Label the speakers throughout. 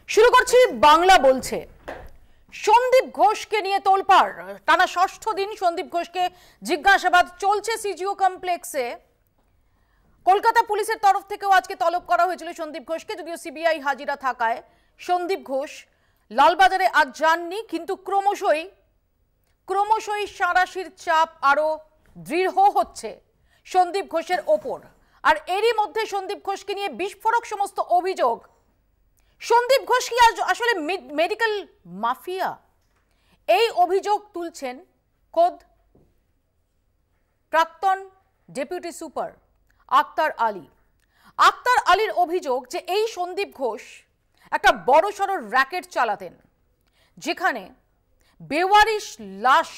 Speaker 1: শুরু করছি বাংলা বলছে। সন্দীপ ঘোষকে নিয়ে তোলপাড়, টানা ষষ্ঠ দিন সন্দীপ ঘোষকে জিজ্ঞাসাবাদ চলছে সিজিও কমপ্লেক্সে। কলকাতা পুলিশের তরফ থেকেও আজকে তলব করা হয়েছিল সন্দীপ ঘোষকে, যদিও সিবিআই হাজিরা থাকায় সন্দীপ ঘোষ লালবাজারে আজ যাননি। কিন্তু ক্রমশই সাঁড়াশির চাপ আরো দৃঢ় হচ্ছে সন্দীপ ঘোষের ওপর। আর এরই মধ্যে সন্দীপ ঘোষকে নিয়ে বিস্ফোরক সমস্ত অভিযোগ। সন্দীপ ঘোষ কি আসলে মেডিকেল মাফিয়া? এই অভিযোগ তুলছেন খোদ প্রাক্তন ডেপুটি সুপার আক্তার আলী। আক্তার আলীর অভিযোগ যে এই সন্দীপ ঘোষ একটা বড়সড় র্যাকেট চালাতেন, যেখানে বেওয়ারিশ লাশ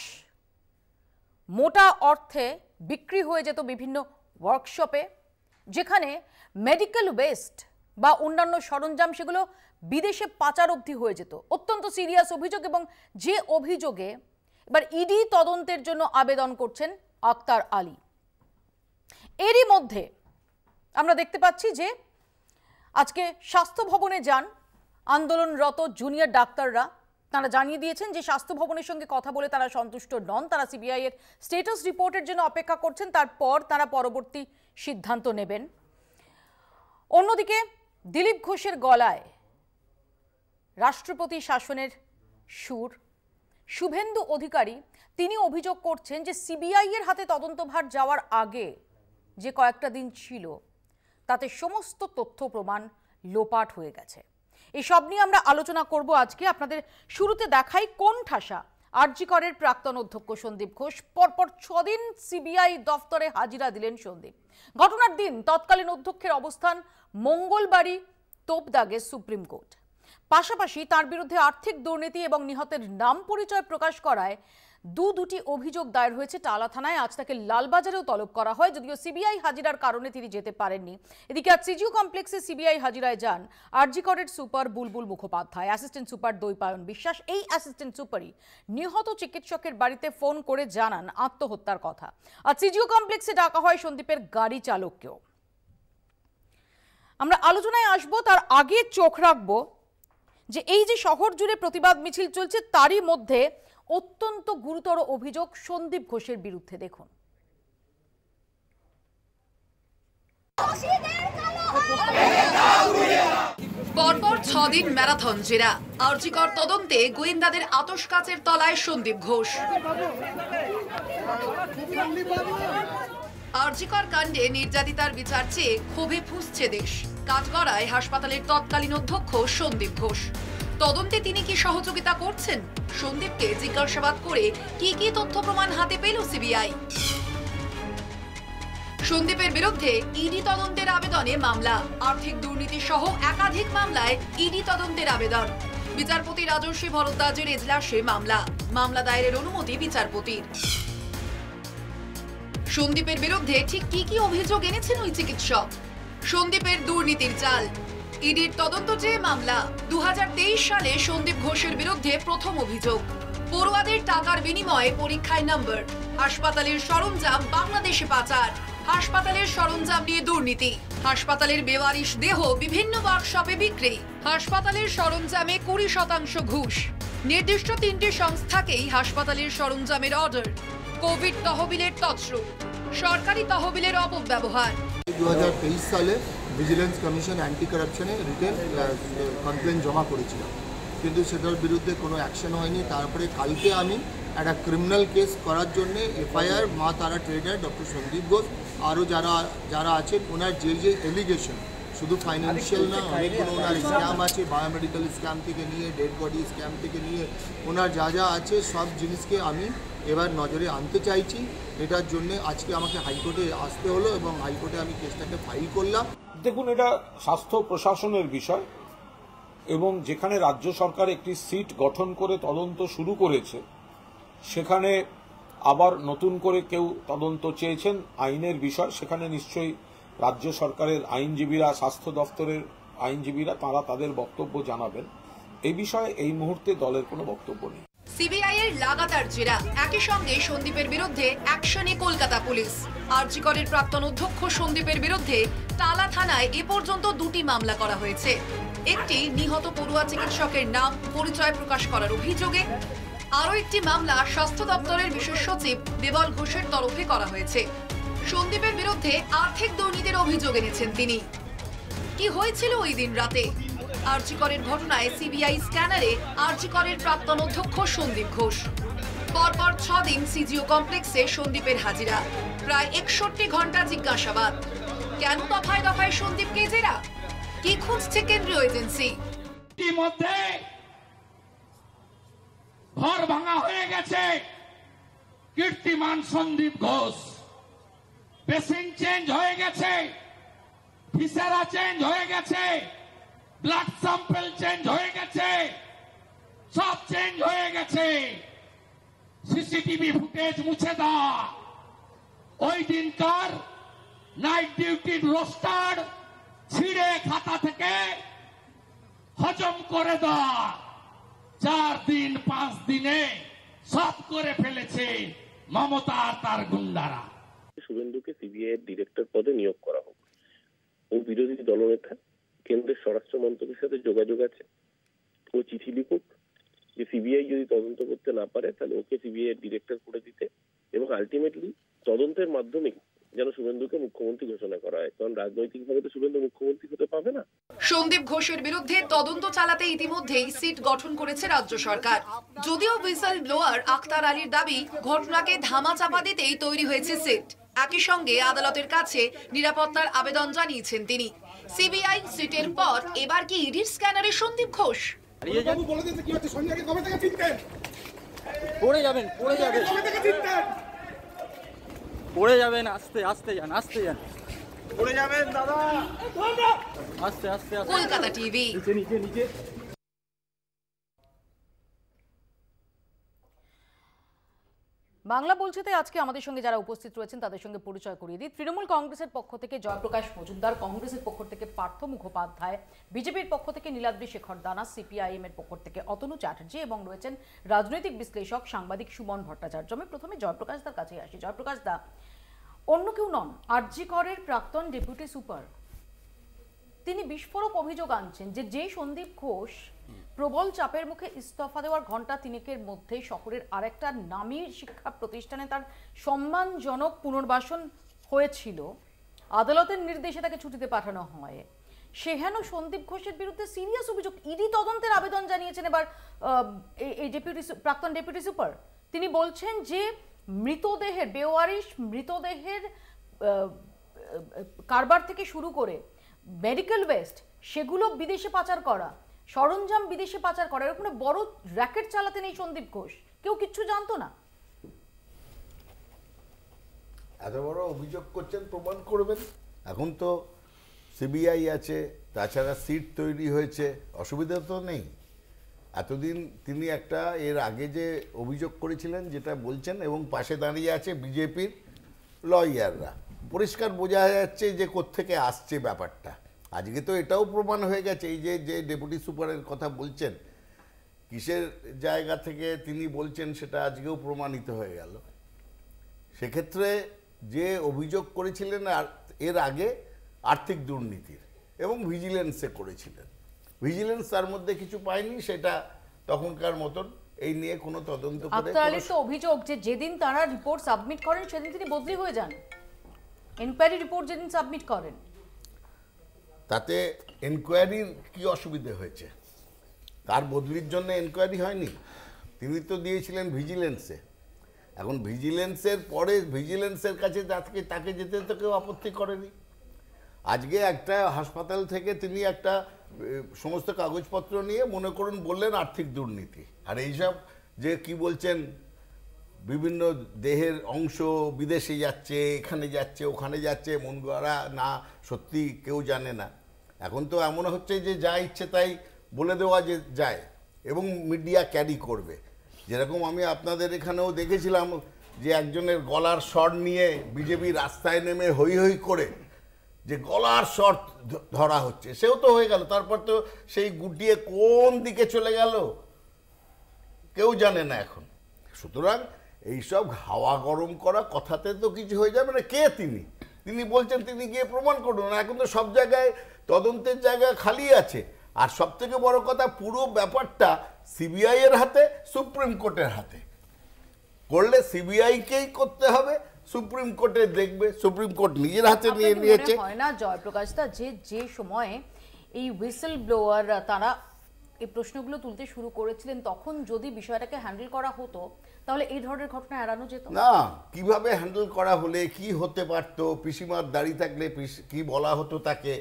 Speaker 1: মোটা অর্থে বিক্রি হয়ে যেত বিভিন্ন ওয়ার্কশপে, যেখানে মেডিকেল ওয়েস্ট বা অন্যান্য সরঞ্জাম সেগুলো বিদেশে পাচার অবধি হয়ে যেত। অত্যন্ত সিরিয়াস অভিযোগ, এবং যে অভিযোগে এবার ইডি তদন্তের জন্য আবেদন করছেন আক্তার আলী। এরই মধ্যে আমরা দেখতে পাচ্ছি যে আজকে স্বাস্থ্য ভবনে যান আন্দোলনরত জুনিয়র ডাক্তাররা। তারা জানিয়ে দিয়েছেন যে স্বাস্থ্য ভবনের সঙ্গে কথা বলে তারা সন্তুষ্ট নন। তারা সিবিআই এর স্ট্যাটাস রিপোর্টের জন্য অপেক্ষা করছেন, তারপর তারা পরবর্তী সিদ্ধান্ত নেবেন। অন্যদিকে দিলীপ ঘোষের গলায় রাষ্ট্রপতি শাসনের সুর। শুভেন্দু অধিকারী তিনি অভিযোগ করছেন যে সিবিআই এর হাতে তদন্তভার যাওয়ার আগে যে কয়েকটা দিন ছিল তাতে সমস্ত তথ্য প্রমাণ লোপাট হয়ে গেছে। এসব নিয়ে আমরা আলোচনা করব আজকে। আপনাদের শুরুতে দেখাই কোন ঠাসা আরজি করের প্রাক্তন অধ্যক্ষ সন্দীপ ঘোষ। পরপর 6 দিন সিবিআই দফতরে হাজিরা দিলেন সন্দীপ। ঘটনার দিন তৎকালীন অধ্যক্ষের অবস্থান মঙ্গলবারই তোপদাগে সুপ্রিম কোর্ট। পাশাপাশি তার বিরুদ্ধে আর্থিক দুর্নীতি এবং নিহতের নাম পরিচয় প্রকাশ করায় দুটি অভিযোগ দায়ের হয়েছে টালা থানায়। আজ তাকে লালবাজারেও তলব করা হয়, যদিও সিবিআই হাজিরার কারণে তিনি যেতে পারেননি। এদিকে আজ সিজিও কমপ্লেক্সে সিবিআই হাজিরায় যান আরজি করের সুপার বুলবুল মুখোপাধ্যায়, অ্যাসিস্ট্যান্ট সুপার দৈপায়ন বিশ্বাস। এই অ্যাসিস্ট্যান্ট সুপারই নিহত চিকিৎসকের বাড়িতে ফোন করে জানান আত্মহত্যার কথা। আর সিজিও কমপ্লেক্সে ডাকা হয় সন্দীপের গাড়ি চালককেও। আমরা আলোচনায় আসবো, তার আগে চোখ রাখবো যে এই যে শহর জুড়ে প্রতিবাদ মিছিল চলছে, তারই মধ্যে অত্যন্ত গুরুতর অভিযোগ সন্দীপ ঘোষের বিরুদ্ধে। দেখুন,
Speaker 2: পরপর 6 দিন ম্যারাথন জেরা, আরজি কর তদন্তে গোয়েন্দাদের আতশ কাচের তলায় সন্দীপ ঘোষ। আরজি কর কাণ্ডে নির্যাতিতার বিচার চেয়ে ক্ষোভে ফুঁসছে দেশ। কাঠগড়ায় হাসপাতালের তৎকালীন অধ্যক্ষ সন্দীপ ঘোষ। তদন্তে তিনি কি সহযোগিতা করছেন? সন্দীপকে জিজ্ঞাসাবাদ করে কি কি তথ্য প্রমাণ হাতে পেল সিবিআই? সন্দীপের বিরুদ্ধে ইডি তদন্তের আবেদনে মামলা। আর্থিক দুর্নীতি সহ একাধিক মামলায় ইডি তদন্তের আবেদন। বিচারপতি রাজর্ষি ভরদ্বাজের এজলাসে মামলা দায়েরের অনুমতি বিচারপতির। সন্দীপের বিরুদ্ধে ঠিক কি কি অভিযোগ এনেছেন ওই চিকিৎসক? সন্দীপের দুর্নীতির চাল, ইডির তদন্ত চেয়ে মামলা। 2023 সালে সন্দীপ ঘোষের বিরুদ্ধে প্রথম অভিযোগ। পড়ুয়াদের টাকার বিনিময়ে পরীক্ষায় নম্বর। হাসপাতালের সরঞ্জাম বাংলাদেশে পাচার। হাসপাতালের সরঞ্জাম নিয়ে দুর্নীতি। হাসপাতালের বেওয়ারিশ দেহ বিভিন্ন ওয়ার্কশপে বিক্রি। হাসপাতালের সরঞ্জামে 20% ঘুষ। নির্দিষ্ট 3টি সংস্থাকেই হাসপাতালের সরঞ্জামের অর্ডার। কোভিড তহবিলের তছরূপ। সরকারি তহবিলের অপব্যবহার।
Speaker 3: 2023 সালে ভিজিলেন্স কমিশন অ্যান্টি কারাপশনে রিটেন কমপ্লেন জমা করেছিল, কিন্তু সেটার বিরুদ্ধে কোনো অ্যাকশন হয়নি। তারপরে কালকে আমি একটা ক্রিমিনাল কেস করার জন্য এফআইআর মা তারা ট্রেডার ডক্টর সন্দীপ ঘোষ আরও যারা আছেন ওনার যে এলিগেশন, শুধু ফাইন্যান্সিয়াল না, অনেকগুলো ওনার স্ক্যাম আছে, বায়োমেডিক্যাল স্ক্যাম থেকে নিয়ে ডেড বডি স্ক্যাম থেকে নিয়ে ওনার যা আছে সব জিনিসকে আমি এবার নজরে আনতে চাইছি। এটার জন্য আজকে আমাকে হাইকোর্টে আসতে হলো এবং হাইকোর্টে আমি কেসটাকে ফাইল করলাম।
Speaker 4: দেখুন, এটা স্বাস্থ্য প্রশাসনের বিষয়, এবং যেখানে রাজ্য সরকার একটি সিট গঠন করে তদন্ত শুরু করেছে, সেখানে আবার নতুন করে কেউ তদন্ত চেয়েছেন, আইনের বিষয়, সেখানে নিশ্চয়ই রাজ্য সরকারের আইনজীবীরা, স্বাস্থ্য দফতরের আইনজীবীরা তারা তাদের বক্তব্য জানাবেন। এই বিষয়ে এই মুহূর্তে দলের কোনো বক্তব্য নেই।
Speaker 2: সিবিআই এর লাগাতার জেরা, একই সঙ্গে সন্দীপের বিরুদ্ধে অ্যাকশনে কলকাতা পুলিশ। আরজি করের প্রাক্তন অধ্যক্ষ সন্দীপের বিরুদ্ধে টালা থানায় এ পর্যন্ত 2টি মামলা করা হয়েছে। একটি নিহত পড়ুয়া চিকিৎসকের নাম পরিচয় প্রকাশ করার অভিযোগে, আরও একটি মামলা স্বাস্থ্য দপ্তরের বিশেষ সচিব দেবল ঘোষের তরফে করা হয়েছে। সন্দীপের বিরুদ্ধে আর্থিক দুর্নীতির অভিযোগ এনেছেন তিনি। কি হয়েছিল ওই দিন রাতে? আরজি করের ঘটনায় সিবিআই স্ক্যানারে আরজি করের প্রাক্তন অধ্যক্ষ সন্দীপ ঘোষ। পরপর 6 দিন সিজিও কমপ্লেক্সে সন্দীপের হাজিরা, প্রায় 61 ঘন্টা জিজ্ঞাসাবাদ। কেন দফায় দফায় সন্দীপকে জেরা? কি খুঁজছে কেন্দ্রীয় এজেন্সি?
Speaker 5: ইতিমধ্যে ঘর ভাঙা হয়ে গেছে কীর্তিমান সন্দীপ ঘোষ। পেসিং চেঞ্জ হয়ে গেছে, ভিসেরা চেঞ্জ হয়ে গেছে, ব্লাড স্যাম্পল চেঞ্জ হয়ে গেছে, সব চেঞ্জ হয়ে গেছে। সিসিটিভি ফুটেজ মুছে দাও। ওই দিনকার নাইট ডিউটির রোস্টার ছিঁড়ে খাতা থেকে হজম করে দাও। 4 দিন 5 দিনে সব করে ফেলেছে মমতা আর তার গুন্ডারা।
Speaker 6: শুভেন্দুকে সিবিআই এর ডিরেক্টর পদে নিয়োগ করা হোক। ও বিরোধী দলনেতা, কেন্দ্রের স্বরাষ্ট্র মন্ত্রকের সাথে যোগাযোগ আছে। ও চিঠি লিখুক যে সিবিআই যদি তদন্ত করতে না পারে তাহলে ওকে সিবিআই এর ডিরেক্টর করে দিতে, এবং আলটিমেটলি তদন্তের মাধ্যমে যেন শুভেন্দুকে মুখ্যমন্ত্রী ঘোষণা করা হয়, কারণ রাজনৈতিকভাবে তো শুভেন্দু মুখ্যমন্ত্রী হতে পাবে না।
Speaker 2: সন্দীপ ঘোষের বিরুদ্ধে তদন্ত চালাতে ইতিমধ্যেই সিট গঠন করেছে রাজ্য সরকার। যদিও হুইসেল ব্লোয়ার আখতার আলীর দাবি, ঘটনাকে ধামাচাপা দিতেই তৈরি হয়েছে সিট। একই সঙ্গে আদালতের কাছে নিরাপত্তার আবেদন জানিয়েছেন তিনি। সিবিআই সিটের পর এবার কি ইডির স্ক্যানারে সন্দীপ ঘোষ?
Speaker 7: পড়ে যাবেন পড়ে যাবেন, আস্তে আস্তে যান, আস্তে যান, পড়ে যাবেন দাদা, আস্তে আস্তে।
Speaker 2: কলকাতা টিভি।
Speaker 7: নিচে নিচে।
Speaker 1: বাংলা বলছেতে আজকে আমাদের সঙ্গে যারা উপস্থিত রয়েছেন তাদের সঙ্গে পরিচয় করিয়ে দিই। তৃণমূল কংগ্রেসের পক্ষ থেকে জয়প্রকাশ মজুমদার, কংগ্রেসের পক্ষ থেকে পার্থ মুখোপাধ্যায়, বিজেপির পক্ষ থেকে নীলাদ্রি শেখর দানা, সিপিআইএম এর পক্ষ থেকে অতনু চ্যাটার্জি এবং রয়েছেন রাজনৈতিক বিশ্লেষক সাংবাদিক সুমন ভট্টাচার্য। আমি প্রথমে জয়প্রকাশ দার কাছে আসি। জয়প্রকাশ দা, অন্য কেউ নন, আরজি করের প্রাক্তন ডেপুটি সুপার। তিনি বিস্ফোরক অভিযোগ আনছেন যে সন্দীপ ঘোষ প্রবল চাপের মুখে ইস্তফা দেওয়ার ঘণ্টা 3 মধ্যে শহরের আরেকটা নামী শিক্ষা প্রতিষ্ঠানে তার সম্মানজনক পুনর্বাসন হয়েছিল, আদালতের নির্দেশে তাকে ছুটিতে পাঠানো হয়। সেহেন সন্দীপ ঘোষের বিরুদ্ধে সিরিয়াস অভিযোগ, ইডি তদন্তের আবেদন জানিয়েছেন এবার এই প্রাক্তন ডেপুটি সুপার। তিনি বলছেন যে মৃতদেহের, বেওয়ারিশ মৃতদেহের কারবার থেকে শুরু করে মেডিকেল ওয়েস্ট, সেগুলো বিদেশে পাচার করা, সরঞ্জাম বিদেশে পাচার করা, এরকম বড় র্যাকেট চালাতেন এই সন্দীপ ঘোষ। কেউ কিচ্ছু জানতো না।
Speaker 8: এত বড় অভিযোগ করছেন, প্রমাণ করবেন। এখন তো সিবিআই আছে, তাছাড়া সিট তৈরি হয়েছে, অসুবিধা তো নেই। এতদিন তিনি একটা এর আগে যে অভিযোগ করেছিলেন যেটা বলছেন, এবং পাশে দাঁড়িয়ে আছে বিজেপির লয়াররা, পরিষ্কার বোঝা যাচ্ছে যে কোত্থেকে আসছে ব্যাপারটা। আজকে তো এটাও প্রমাণ হয়ে গেছে, এই যে ডেপুটি সুপারের কথা বলছেন, কিসের জায়গা থেকে তিনি বলছেন সেটা আজকেও প্রমাণিত হয়ে গেল। সেক্ষেত্রে যে অভিযোগ করেছিলেন এর আগে আর্থিক দুর্নীতির, এবং ভিজিলেন্সে করেছিলেন, ভিজিলেন্স তার মধ্যে কিছু পায়নি, সেটা তখনকার মতন এই নিয়ে কোনো তদন্ত করে।
Speaker 1: আখতার আলীর তো অভিযোগ যে যেদিন তারা রিপোর্ট সাবমিট করেন সেদিন তিনি বদলি হয়ে যান। এনকোয়ারি রিপোর্ট যেদিন সাবমিট করেন,
Speaker 8: তাতে এনকোয়ারির কি অসুবিধে হয়েছে? তার বদলির জন্য এনকোয়ারি হয়নি, তিনি তো দিয়েছিলেন ভিজিলেন্সে। এখন ভিজিলেন্সের পরে ভিজিলেন্সের কাছে তাকে যেতে তো কেউ আপত্তি করেনি। আজকে একটা হাসপাতাল থেকে তিনি একটা সমস্ত কাগজপত্র নিয়ে মনে করুন বললেন আর্থিক দুর্নীতি, আর এইসব যে কি বলছেন বিভিন্ন দেহের অংশ বিদেশে যাচ্ছে, এখানে যাচ্ছে, ওখানে যাচ্ছে, মন গড়া না সত্যি কেউ জানে না। এখন তো এমন হচ্ছে যে যা ইচ্ছে তাই বলে দেওয়া যে যায়, এবং মিডিয়া ক্যারি করবে। যেরকম আমি আপনাদের এখানেও দেখেছিলাম যে একজনের গলার স্বর নিয়ে বিজেপি রাস্তায় নেমে হই হই করে যে গলার স্বর ধরা হচ্ছে, সেও তো হয়ে গেল। তারপর তো সেই গুটিয়ে কোন দিকে চলে গেল। কেউ জানে না এখন। সুতরাং এইসব হাওয়া গরম করা কথাতে তো কিছু হয়ে যাবে না। কে তিনি বলছেন তিনি গিয়ে প্রমাণ করুন। এখন তো সব জায়গায় তদন্তের জায়গা খালি আছে। আর সব থেকে বড় কথা, পুরো ব্যাপারটা সিবিআই এর হাতে, সুপ্রিম কোর্টের হাতে। করলে সিবিআইকেই করতে হবে, সুপ্রিম কোর্টে দেখবে, সুপ্রিম কোর্ট নিজের হাতে নিয়ে নিয়েছে।
Speaker 1: হয় না জয়প্রকাশ দা, যে সময়ে এই হুইসেল ব্লোয়ার তারা এই প্রশ্নগুলো তুলতে শুরু করেছিলেন, তখন যদি বিষয়টাকে হ্যান্ডেল করা হতো তাহলে এই ধরনের ঘটনা এড়ানো যেত
Speaker 8: না। কিভাবে হ্যান্ডেল করা হলে কি হতে পারত, পিসিমার দাঁড়িয়ে থাকলে কি বলা হতো তাকে,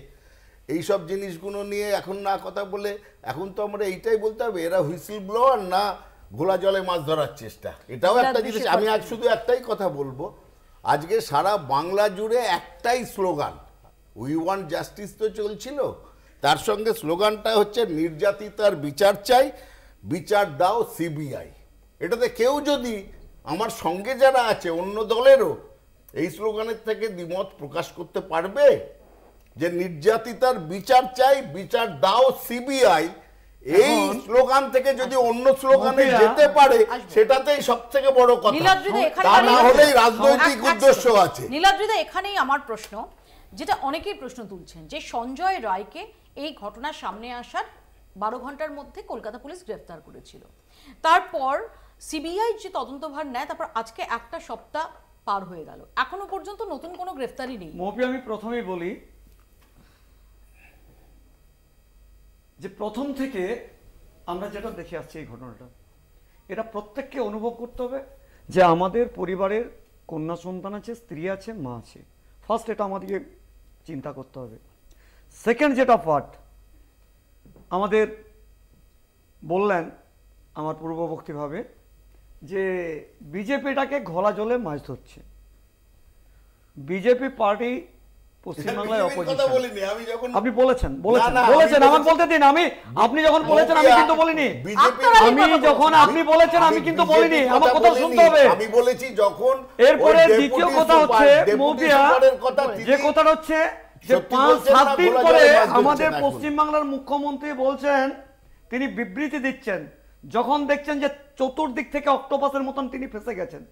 Speaker 8: এইসব জিনিসগুলো নিয়ে এখন না কথা বলে, এখন তো আমরা এইটাই বলতে হবে এরা হুইসেল ব্লোয়ার না ঘোলা জলে মাছ ধরার চেষ্টা। এটাও একটা জিনিস। আমি আজ শুধু একটাই কথা বলবো, আজকে সারা বাংলা জুড়ে একটাই স্লোগান, উই ওয়ান্ট জাস্টিস তো চলছিল, তার সঙ্গে স্লোগানটা হচ্ছে নির্যাতিতার বিচার চাই, বিচার দাও সিবিআই। এটাতে কেউ যদি আমার সঙ্গে যারা আছে অন্য দলেরও এই স্লোগানের থেকে দ্বিমত প্রকাশ করতে পারবে যে নির্যাতিতার বিচার চাই, বিচার দাও সিবিআই, এই স্লোগান থেকে যদি অন্য স্লোগানে যেতে পারে সেটাতেই সবথেকে বড় কথা। তা না হলেই রাজনৈতিক উদ্দেশ্য আছে।
Speaker 1: নীলাদ্রিদা, এখানেই আমার প্রশ্ন, যেটা অনেকেই প্রশ্ন তুলছেন, যে সঞ্জয় রায়কে এই ঘটনার সামনে আসার 12 ঘন্টার মধ্যে কলকাতা পুলিশ গ্রেফতার করেছিল, তারপর সিবিআই যে তদন্তভার নেয়, তারপর আজকে একটা সপ্তাহ পার হয়ে গেল, এখনো পর্যন্ত নতুন কোনো গ্রেফতারি নেই।
Speaker 7: মপি, আমি প্রথমেই বলি যে প্রথম থেকে আমরা যেটা দেখে আসছি এই ঘটনাটা, এটা প্রত্যেককে অনুভব করতে হবে যে আমাদের পরিবারের কন্যা সন্তান আছে, স্ত্রী আছে, মা আছে। ফার্স্ট এটা আমাদেরকে চিন্তা করতে হবে। সেকেন্ড যেটা পার্ট আমাদের বললেন আমার পূর্ববর্তীভাবে যে বিজেপিটাকে ঘোলা জলে মাছ ধরছে। বিজেপি পার্টি পশ্চিমবাংলায় অপোজিশন। আপনি বলেছেন আমাকে বলতে দিন। আপনি যখন বলেছেন আমি কিন্তু বলিনি। আমি যখন আপনি বলেছেন আমি কিন্তু বলিনি, আমার কথা শুনতে হবে।
Speaker 8: আমি বলেছি যখন।
Speaker 7: এরপরে দ্বিতীয় কথা হচ্ছে মৌপিয়া, যে কথাটা হচ্ছে যে 5-7 দিন পরে আমাদের পশ্চিমবাংলার মুখ্যমন্ত্রী বলছেন, তিনি বিবৃতি দিচ্ছেন যখন দেখছেন যে চতুর্দিক থেকে অক্টোপাসের মতন তিনি ফেসে গেছেন,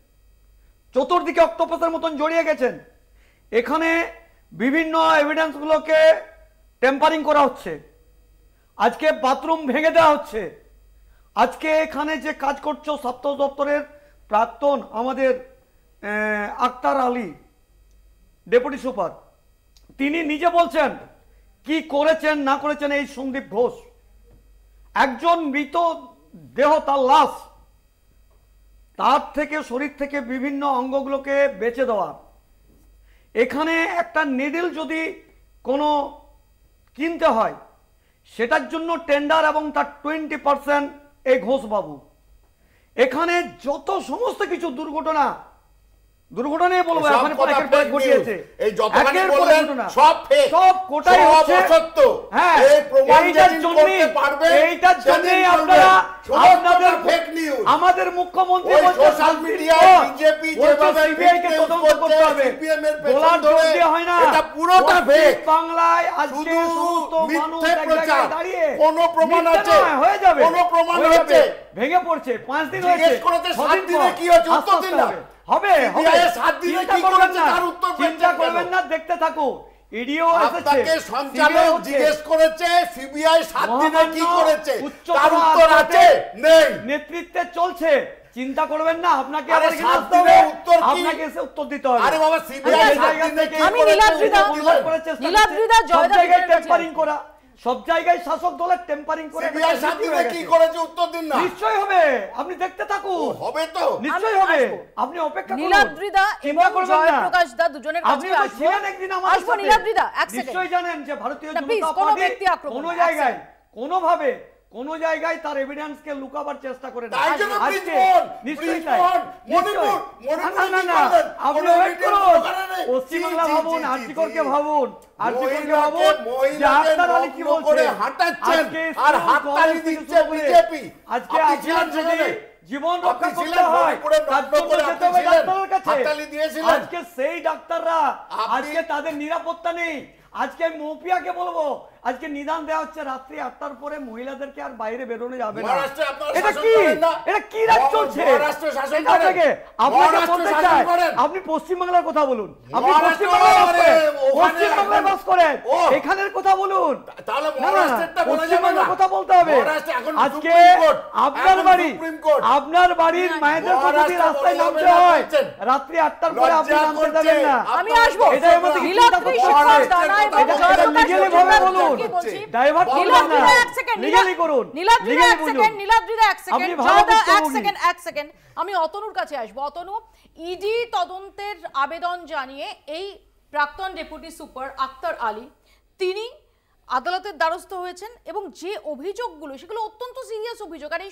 Speaker 7: চতুর্দিকে অক্টোপাসের মতন জড়িয়ে গেছেন। এখানে বিভিন্ন এভিডেন্স গুলোকে টেম্পারিং করা হচ্ছে, আজকে বাথরুম ভেঙে দেওয়া হচ্ছে। আজকে এখানে যে কাজ করছো স্বাস্থ্য দপ্তরের প্রাক্তন আমাদের আক্তার আলী ডেপুটি সুপার, তিনি নিজে বলছেন কি করেছেন না করেছেন এই সন্দীপ ঘোষ। একজন মৃত দেহ, তার লাশ, তার থেকে শরীর থেকে বিভিন্ন অঙ্গগুলোকে বেঁচে দেওয়া। এখানে একটা নিডল যদি কোনো কিনতে হয় সেটার জন্য টেন্ডার এবং তার 20% এই ঘোষবাবু। এখানে যত সমস্ত কিছু দুর্ঘটনাই বলবো, এখানে ঘটিয়েছে সব কোটাই হচ্ছে। হ্যাঁ, এইটার জন্যই আপনারা আমাদের মুখ্যমন্ত্রী সোশ্যাল মিডিয়ায় বিজেপি যেভাবে সিবিআইকে তদন্ত করতে হবে বলার জন্য হয় না। এটা পুরোটা ফেক। বাংলায় আজকে সমস্ত মানুষ এক জায়গায় দাঁড়িয়ে কোনো প্রমাণ আছে হয়ে যাবে, কোনো প্রমাণ হচ্ছে ভেঙে পড়ছে। 5 দিন হয়েছে, 6 দিনে কি হচ্ছে উত্তর দিন না। হবে 7 দিনে কি করেছে তার উত্তর চিন্তা করবেন না, দেখতে থাকো। ইডিও এসেছে, সঞ্চালক জিজ্ঞেস করেছে সিবিআই 7 দিনে কি করেছে তার উত্তর আছে নেই, নেতৃত্বে চলছে, চিন্তা করবেন না। আপনাকে আবার কি আসতে হবে, আপনাকে এসে উত্তর দিতে হবে। আরে বাবা সিবিআই 7 দিনে কি করেছে, নীলাদ্রিদা জয়দাকে টেম্পারিং করা, সব জায়গায় শাসক দলের টেম্পারিং করে সিবিআই 7 দিনে কি করেছে উত্তর দিন না। নিশ্চয়ই হবে, আপনি দেখতে থাকুন, হবে তো নিশ্চয়ই হবে, আপনি অপেক্ষা করুন। নীলাদ্রিদা এবং জয়প্রকাশ দা দুজনের কাছে আসবো একদিন আমাদের সাথে। নীলাদ্রিদা এক সেকেন্ড, নিশ্চয়ই জানেন যে ভারতীয় জনতা পার্টি কোন জায়গায় কোনোভাবে কোন জায়গায় তার এভিডেন্সকে লুকাবার চেষ্টা করে না। আজকে নিশ্চয়ই তাই মণিপুর না আপনি ওয়েট করুন, পশ্চিমবাংলা ভাবুন, আর্টিকলকে ভাবুন, আর্টিকলকে ভাবুন যে আক্তার আলী কি বলছে হাঁটাচ্ছেন আর হাততালি দিচ্ছে বিজেপি। আজকে আপনার যদি জীবন রক্ষা করতে হয় তার জন্য যেতে হবে ডাক্তারের কাছে। আজকে সেই ডাক্তাররা আজকে তাদের নিরাপত্তা নেই। আজকে মৌপিয়াকে বলবো আজকে নিদান দেওয়া হচ্ছে রাত্রি 8টার পরে মহিলাদেরকে আর বাইরে বেরোনো যাবে না।
Speaker 8: মহারাষ্ট্রে আপনারা
Speaker 7: এটা
Speaker 8: শাসন
Speaker 7: কি
Speaker 8: করেন না?
Speaker 7: এটা কি রাজ চলছে?
Speaker 8: মহারাষ্ট্রে শাসন
Speaker 7: এটা
Speaker 8: করেন।
Speaker 7: থেকে আপনাকে
Speaker 8: মহারাষ্ট্রে
Speaker 7: বলতে
Speaker 8: শাসন
Speaker 7: চাই,
Speaker 8: করেন।
Speaker 7: আপনি পশ্চিমবাংলার কথা বলুন, আপনি
Speaker 8: মহারাষ্ট্রে
Speaker 7: পশ্চিমবাংলায় বাস করেন,
Speaker 8: ওখানে
Speaker 7: পশ্চিমবাংলায় বাস করেন,
Speaker 8: ও।
Speaker 7: এখানের কথা বলুন।
Speaker 8: তাহলে
Speaker 7: না, না, না,
Speaker 8: মহারাষ্ট্রেরটা বলা যাবে না।
Speaker 7: পশ্চিমবাংলার কথা বলতে হবে।
Speaker 8: মহারাষ্ট্রে এখন
Speaker 7: আজকে
Speaker 8: সুপ্রিম কোর্ট,
Speaker 7: আপনার
Speaker 8: এখন
Speaker 7: বাড়ি,
Speaker 8: সুপ্রিম কোর্ট।
Speaker 7: আপনার বাড়ির মায়েদের কথা দিয়ে
Speaker 8: মহারাষ্ট্র
Speaker 7: রাস্তায়
Speaker 8: বলা
Speaker 7: নামতে
Speaker 8: যাবে না
Speaker 7: হয়,
Speaker 8: বলছেন।
Speaker 7: রাত্রি 8টার পরে আপনি
Speaker 8: লজ্জা
Speaker 7: নামতে
Speaker 8: করছে।
Speaker 7: দেবেন না।
Speaker 1: আমি আসবো।
Speaker 7: এটাই আমাদের
Speaker 1: নীলাদ্রি
Speaker 7: চিন্তা করতে
Speaker 1: শিখর
Speaker 7: হবে।
Speaker 1: দানা এবং
Speaker 7: এটা
Speaker 1: জয়প্রকাশ
Speaker 7: legally ভাবে
Speaker 1: মজুমদার
Speaker 7: বলুন।
Speaker 1: কি বলছি?
Speaker 7: ডাইভার্ট করবেন না।
Speaker 1: নীলাদ্রিদা এক সেকেন্ড,
Speaker 7: Legally করুন।
Speaker 1: নীলাদ্রিদা
Speaker 7: Legally
Speaker 1: এক
Speaker 7: বুঝুন।
Speaker 1: সেকেন্ড, নীলাদ্রিদা এক সেকেন্ড,
Speaker 7: আপনি ভালো
Speaker 1: জয়দা এক
Speaker 7: ভুক্তভোগী।
Speaker 1: সেকেন্ড, এক সেকেন্ড। আমি অতনুর কাছে আসবো। অতনু, ইডি তদন্তের আবেদন জানিয়ে এই প্রাক্তন ডেপুটি সুপার আক্তার আলী তিনি আদালতের দ্বারস্থ হয়েছেন এবং যে অভিযোগগুলো সেগুলো অত্যন্ত সিরিয়াস অভিযোগ। আর এই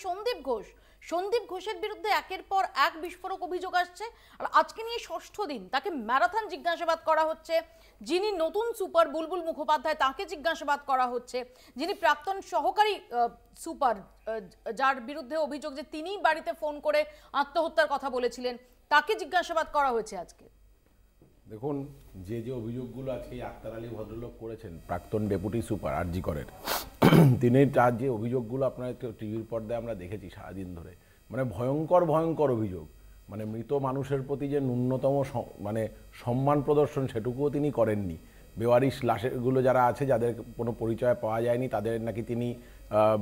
Speaker 1: সন্দীপ ঘোষের বিরুদ্ধে একের পর এক বিস্ফোরক অভিযোগ আসছে। আর আজকে নিয়ে 6ষ্ঠ দিন তাকে ম্যারাথন জিজ্ঞাসাবাদ করা হচ্ছে। যিনি নতুন সুপার বুলবুল মুখোপাধ্যায় তাকে জিজ্ঞাসাবাদ করা হচ্ছে। যিনি প্রাক্তন সহকারী সুপার যার বিরুদ্ধে অভিযোগ যে তিনি বাড়িতে ফোন করে আত্মহত্যার কথা বলেছিলেন তাকে জিজ্ঞাসাবাদ করা হয়েছে আজকে।
Speaker 9: দেখুন, যে যে অভিযোগগুলো আজকে আক্তার আলী ভদ্রলোক করেছেন, প্রাক্তন ডেপুটি সুপার আরজি করেন, তিনি তার যে অভিযোগগুলো আপনার টিভির পর্দায় আমরা দেখেছি সারাদিন ধরে, মানে ভয়ঙ্কর অভিযোগ। মানে মৃত মানুষের প্রতি যে ন্যূনতম মানে সম্মান প্রদর্শন সেটুকুও তিনি করেননি। বেওয়ারিশ লাশেরগুলো যারা আছে, যাদের কোনো পরিচয় পাওয়া যায়নি, তাদের নাকি তিনি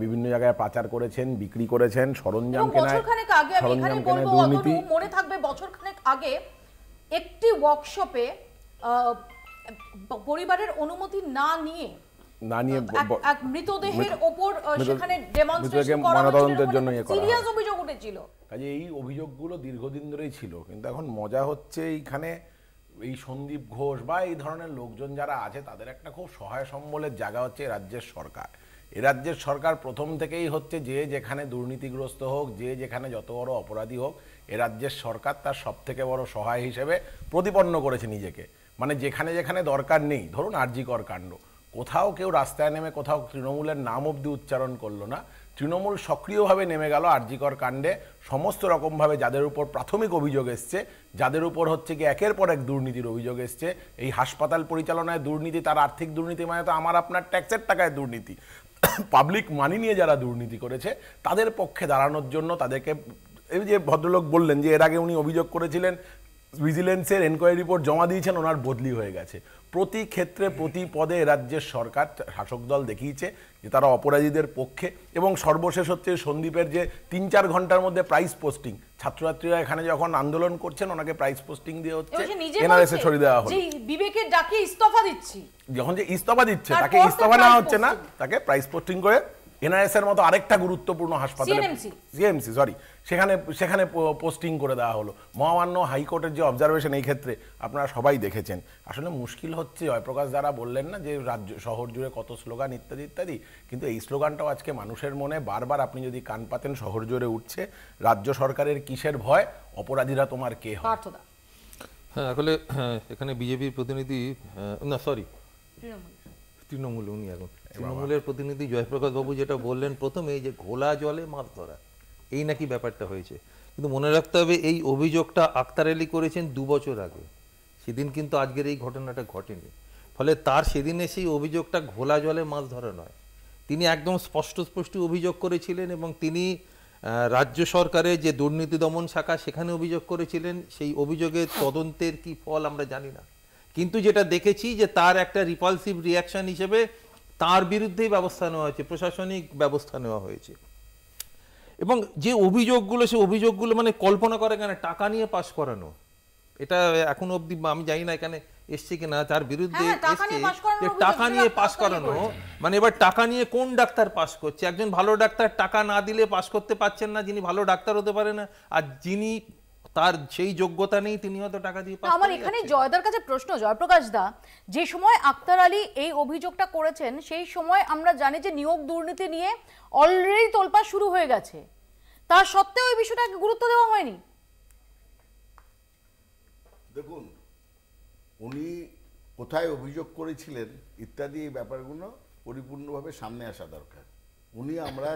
Speaker 9: বিভিন্ন জায়গায় পাচার করেছেন, বিক্রি করেছেন, সরঞ্জাম কেনায় দুর্নীতি।
Speaker 1: মনে থাকবে বছরখানেক আগে একটি ওয়ার্কশপে পরিবারের অনুমতি না নিয়ে এক মৃতদেহের উপর সেখানে ডেমনস্ট্রেশন করা হয়েছিল, সিরিয়াস অভিযোগ উঠেছিল।
Speaker 9: কাজে এই অভিযোগগুলো দীর্ঘদিন ধরেই ছিল, কিন্তু এখন মজা হচ্ছে এইখানে এই সন্দীপ ঘোষ বা এই ধরনের লোকজন যারা আছে তাদের একটা খুব সহায় সম্বলের জায়গা হচ্ছে রাজ্যের সরকার। এ রাজ্যের সরকার প্রথম থেকেই হচ্ছে যে যেখানে দুর্নীতিগ্রস্ত হোক, যে যেখানে যত বড় অপরাধী হোক, এ রাজ্যের সরকার তার সব থেকে বড় সহায় হিসেবে প্রতিপন্ন করেছে নিজেকে। মানে যেখানে যেখানে দরকার নেই, ধরুন আরজি কর কাণ্ড, কোথাও কেউ রাস্তায় নেমে কোথাও তৃণমূলের নাম অবধি উচ্চারণ করলো না, তৃণমূল সক্রিয়ভাবে নেমে গেল আরজি কর কাণ্ডে। সমস্ত রকমভাবে যাদের উপর প্রাথমিক অভিযোগ এসছে, যাদের উপর হচ্ছে কি একের পর এক দুর্নীতির অভিযোগ এসছে, এই হাসপাতাল পরিচালনায় দুর্নীতি, তার আর্থিক দুর্নীতি মানে তো আমার আপনার ট্যাক্সের টাকায় দুর্নীতি, পাবলিক মানি নিয়ে যারা দুর্নীতি করেছে তাদের পক্ষে দাঁড়ানোর জন্য তাদেরকে, এই যে ভদ্রলোক বললেন যে এর আগে উনি অভিযোগ করেছিলেন, ভিজিলেন্সের এনকোয়ারি রিপোর্ট জমা দিয়েছেন, ওনার বদলি হয়ে গেছে। প্রতি ক্ষেত্রে প্রতি পদে রাজ্যের সরকার শাসক দল দেখিয়েছে যে তারা অপরাধীদের পক্ষে। এবং সর্বশেষ হচ্ছে সন্দীপের যে 3-4 ঘন্টার মধ্যে প্রাইস পোস্টিং, ছাত্রছাত্রীরা এখানে যখন আন্দোলন করছেন ওনাকে প্রাইস পোস্টিং দিয়ে হচ্ছে, এনআরএসে সরিয়ে দেওয়া হলো।
Speaker 1: বিবেকের ডাকে ইস্তফা দিচ্ছি,
Speaker 9: যখন যে ইস্তফা দিচ্ছে তাকে ইস্তফা নেওয়া হচ্ছে না, তাকে প্রাইস পোস্টিং করে এনআরএস এর মতো আরেকটা গুরুত্বপূর্ণ হাসপাতালে, সিএমসি সরি, সেখানে পোস্টিং করে দেওয়া হলো। মহামান্য হাইকোর্টের যে অবজারভেশন এই ক্ষেত্রে আপনারা সবাই দেখেছেন। আসলে মুশকিল হচ্ছে, জয়প্রকাশ দ্বারা বললেন না যে রাজ্য শহর জুড়ে কত স্লোগান ইত্যাদি ইত্যাদি, কিন্তু এই স্লোগানটাও আজকে মানুষের মনে বারবার আপনি যদি কান পাতেন শহর জুড়ে উঠছে, রাজ্য সরকারের কিসের ভয়, অপরাধীরা তোমার কে হয়।
Speaker 10: হ্যাঁ, আসলে এখানে বিজেপির প্রতিনিধি, না সরি তৃণমূল, উনি এখন তৃণমূলের প্রতিনিধি জয়প্রকাশ বাবু যেটা বললেন প্রথমে, এই যে ঘোলা জলে মাছ ধরা, এই নাকি ব্যাপারটা হয়েছে। কিন্তু মনে রাখতে হবে এই অভিযোগটা আক্তার আলী করেছেন 2 বছর আগে, সেদিন কিন্তু আজকের এই ঘটনাটা ঘটেনি। ফলে তার সেদিনে সেই অভিযোগটা ঘোলা জলে মাছ ধরা নয়, তিনি একদম স্পষ্ট অভিযোগ করেছিলেন এবং তিনি রাজ্য সরকারের যে দুর্নীতি দমন শাখা সেখানে অভিযোগ করেছিলেন। সেই অভিযোগের তদন্তের কি ফল আমরা জানি না, কিন্তু যেটা দেখেছি যে তার একটা রিপালসিভ রিয়াকশন হিসেবে তার বিরুদ্ধেই ব্যবস্থা নেওয়া হয়েছে, প্রশাসনিক ব্যবস্থা নেওয়া হয়েছে। এবং যে অভিযোগগুলো, সে অভিযোগগুলো মানে কল্পনা করে কেন টাকা নিয়ে পাশ করানো, এটা এখনো অবধি আমি জানি না এখানে এসছে কিনা, তার বিরুদ্ধে এসছে যে টাকা নিয়ে পাশ করানো। মানে এবার টাকা নিয়ে কোন ডাক্তার পাশ করছে? একজন ভালো ডাক্তার টাকা না দিলে পাশ করতে পারছেন না, যিনি ভালো ডাক্তার হতে পারে না, আর যিনি তার সেই যোগ্যতা নেই তিনি হয়তো টাকা দিয়ে পাস।
Speaker 1: আমার এখানে জয়দার কাছে প্রশ্ন, জয়প্রকাশ দা, যে সময় আক্তার আলী এই অভিযোগটা করেছেন সেই সময় আমরা জানি যে নিয়োগ দুর্নীতি নিয়ে অলরেডি তোলপাড় শুরু হয়ে গেছে, তা সত্ত্বেও এই বিষয়টাকে গুরুত্ব দেওয়া হয়নি।
Speaker 8: দেখুন, উনি কোথায় অভিযোগ করেছিলেন ইত্যাদি এই ব্যাপারগুলো পরিপূর্ণভাবে সামনে আসা দরকার। উনি, আমরা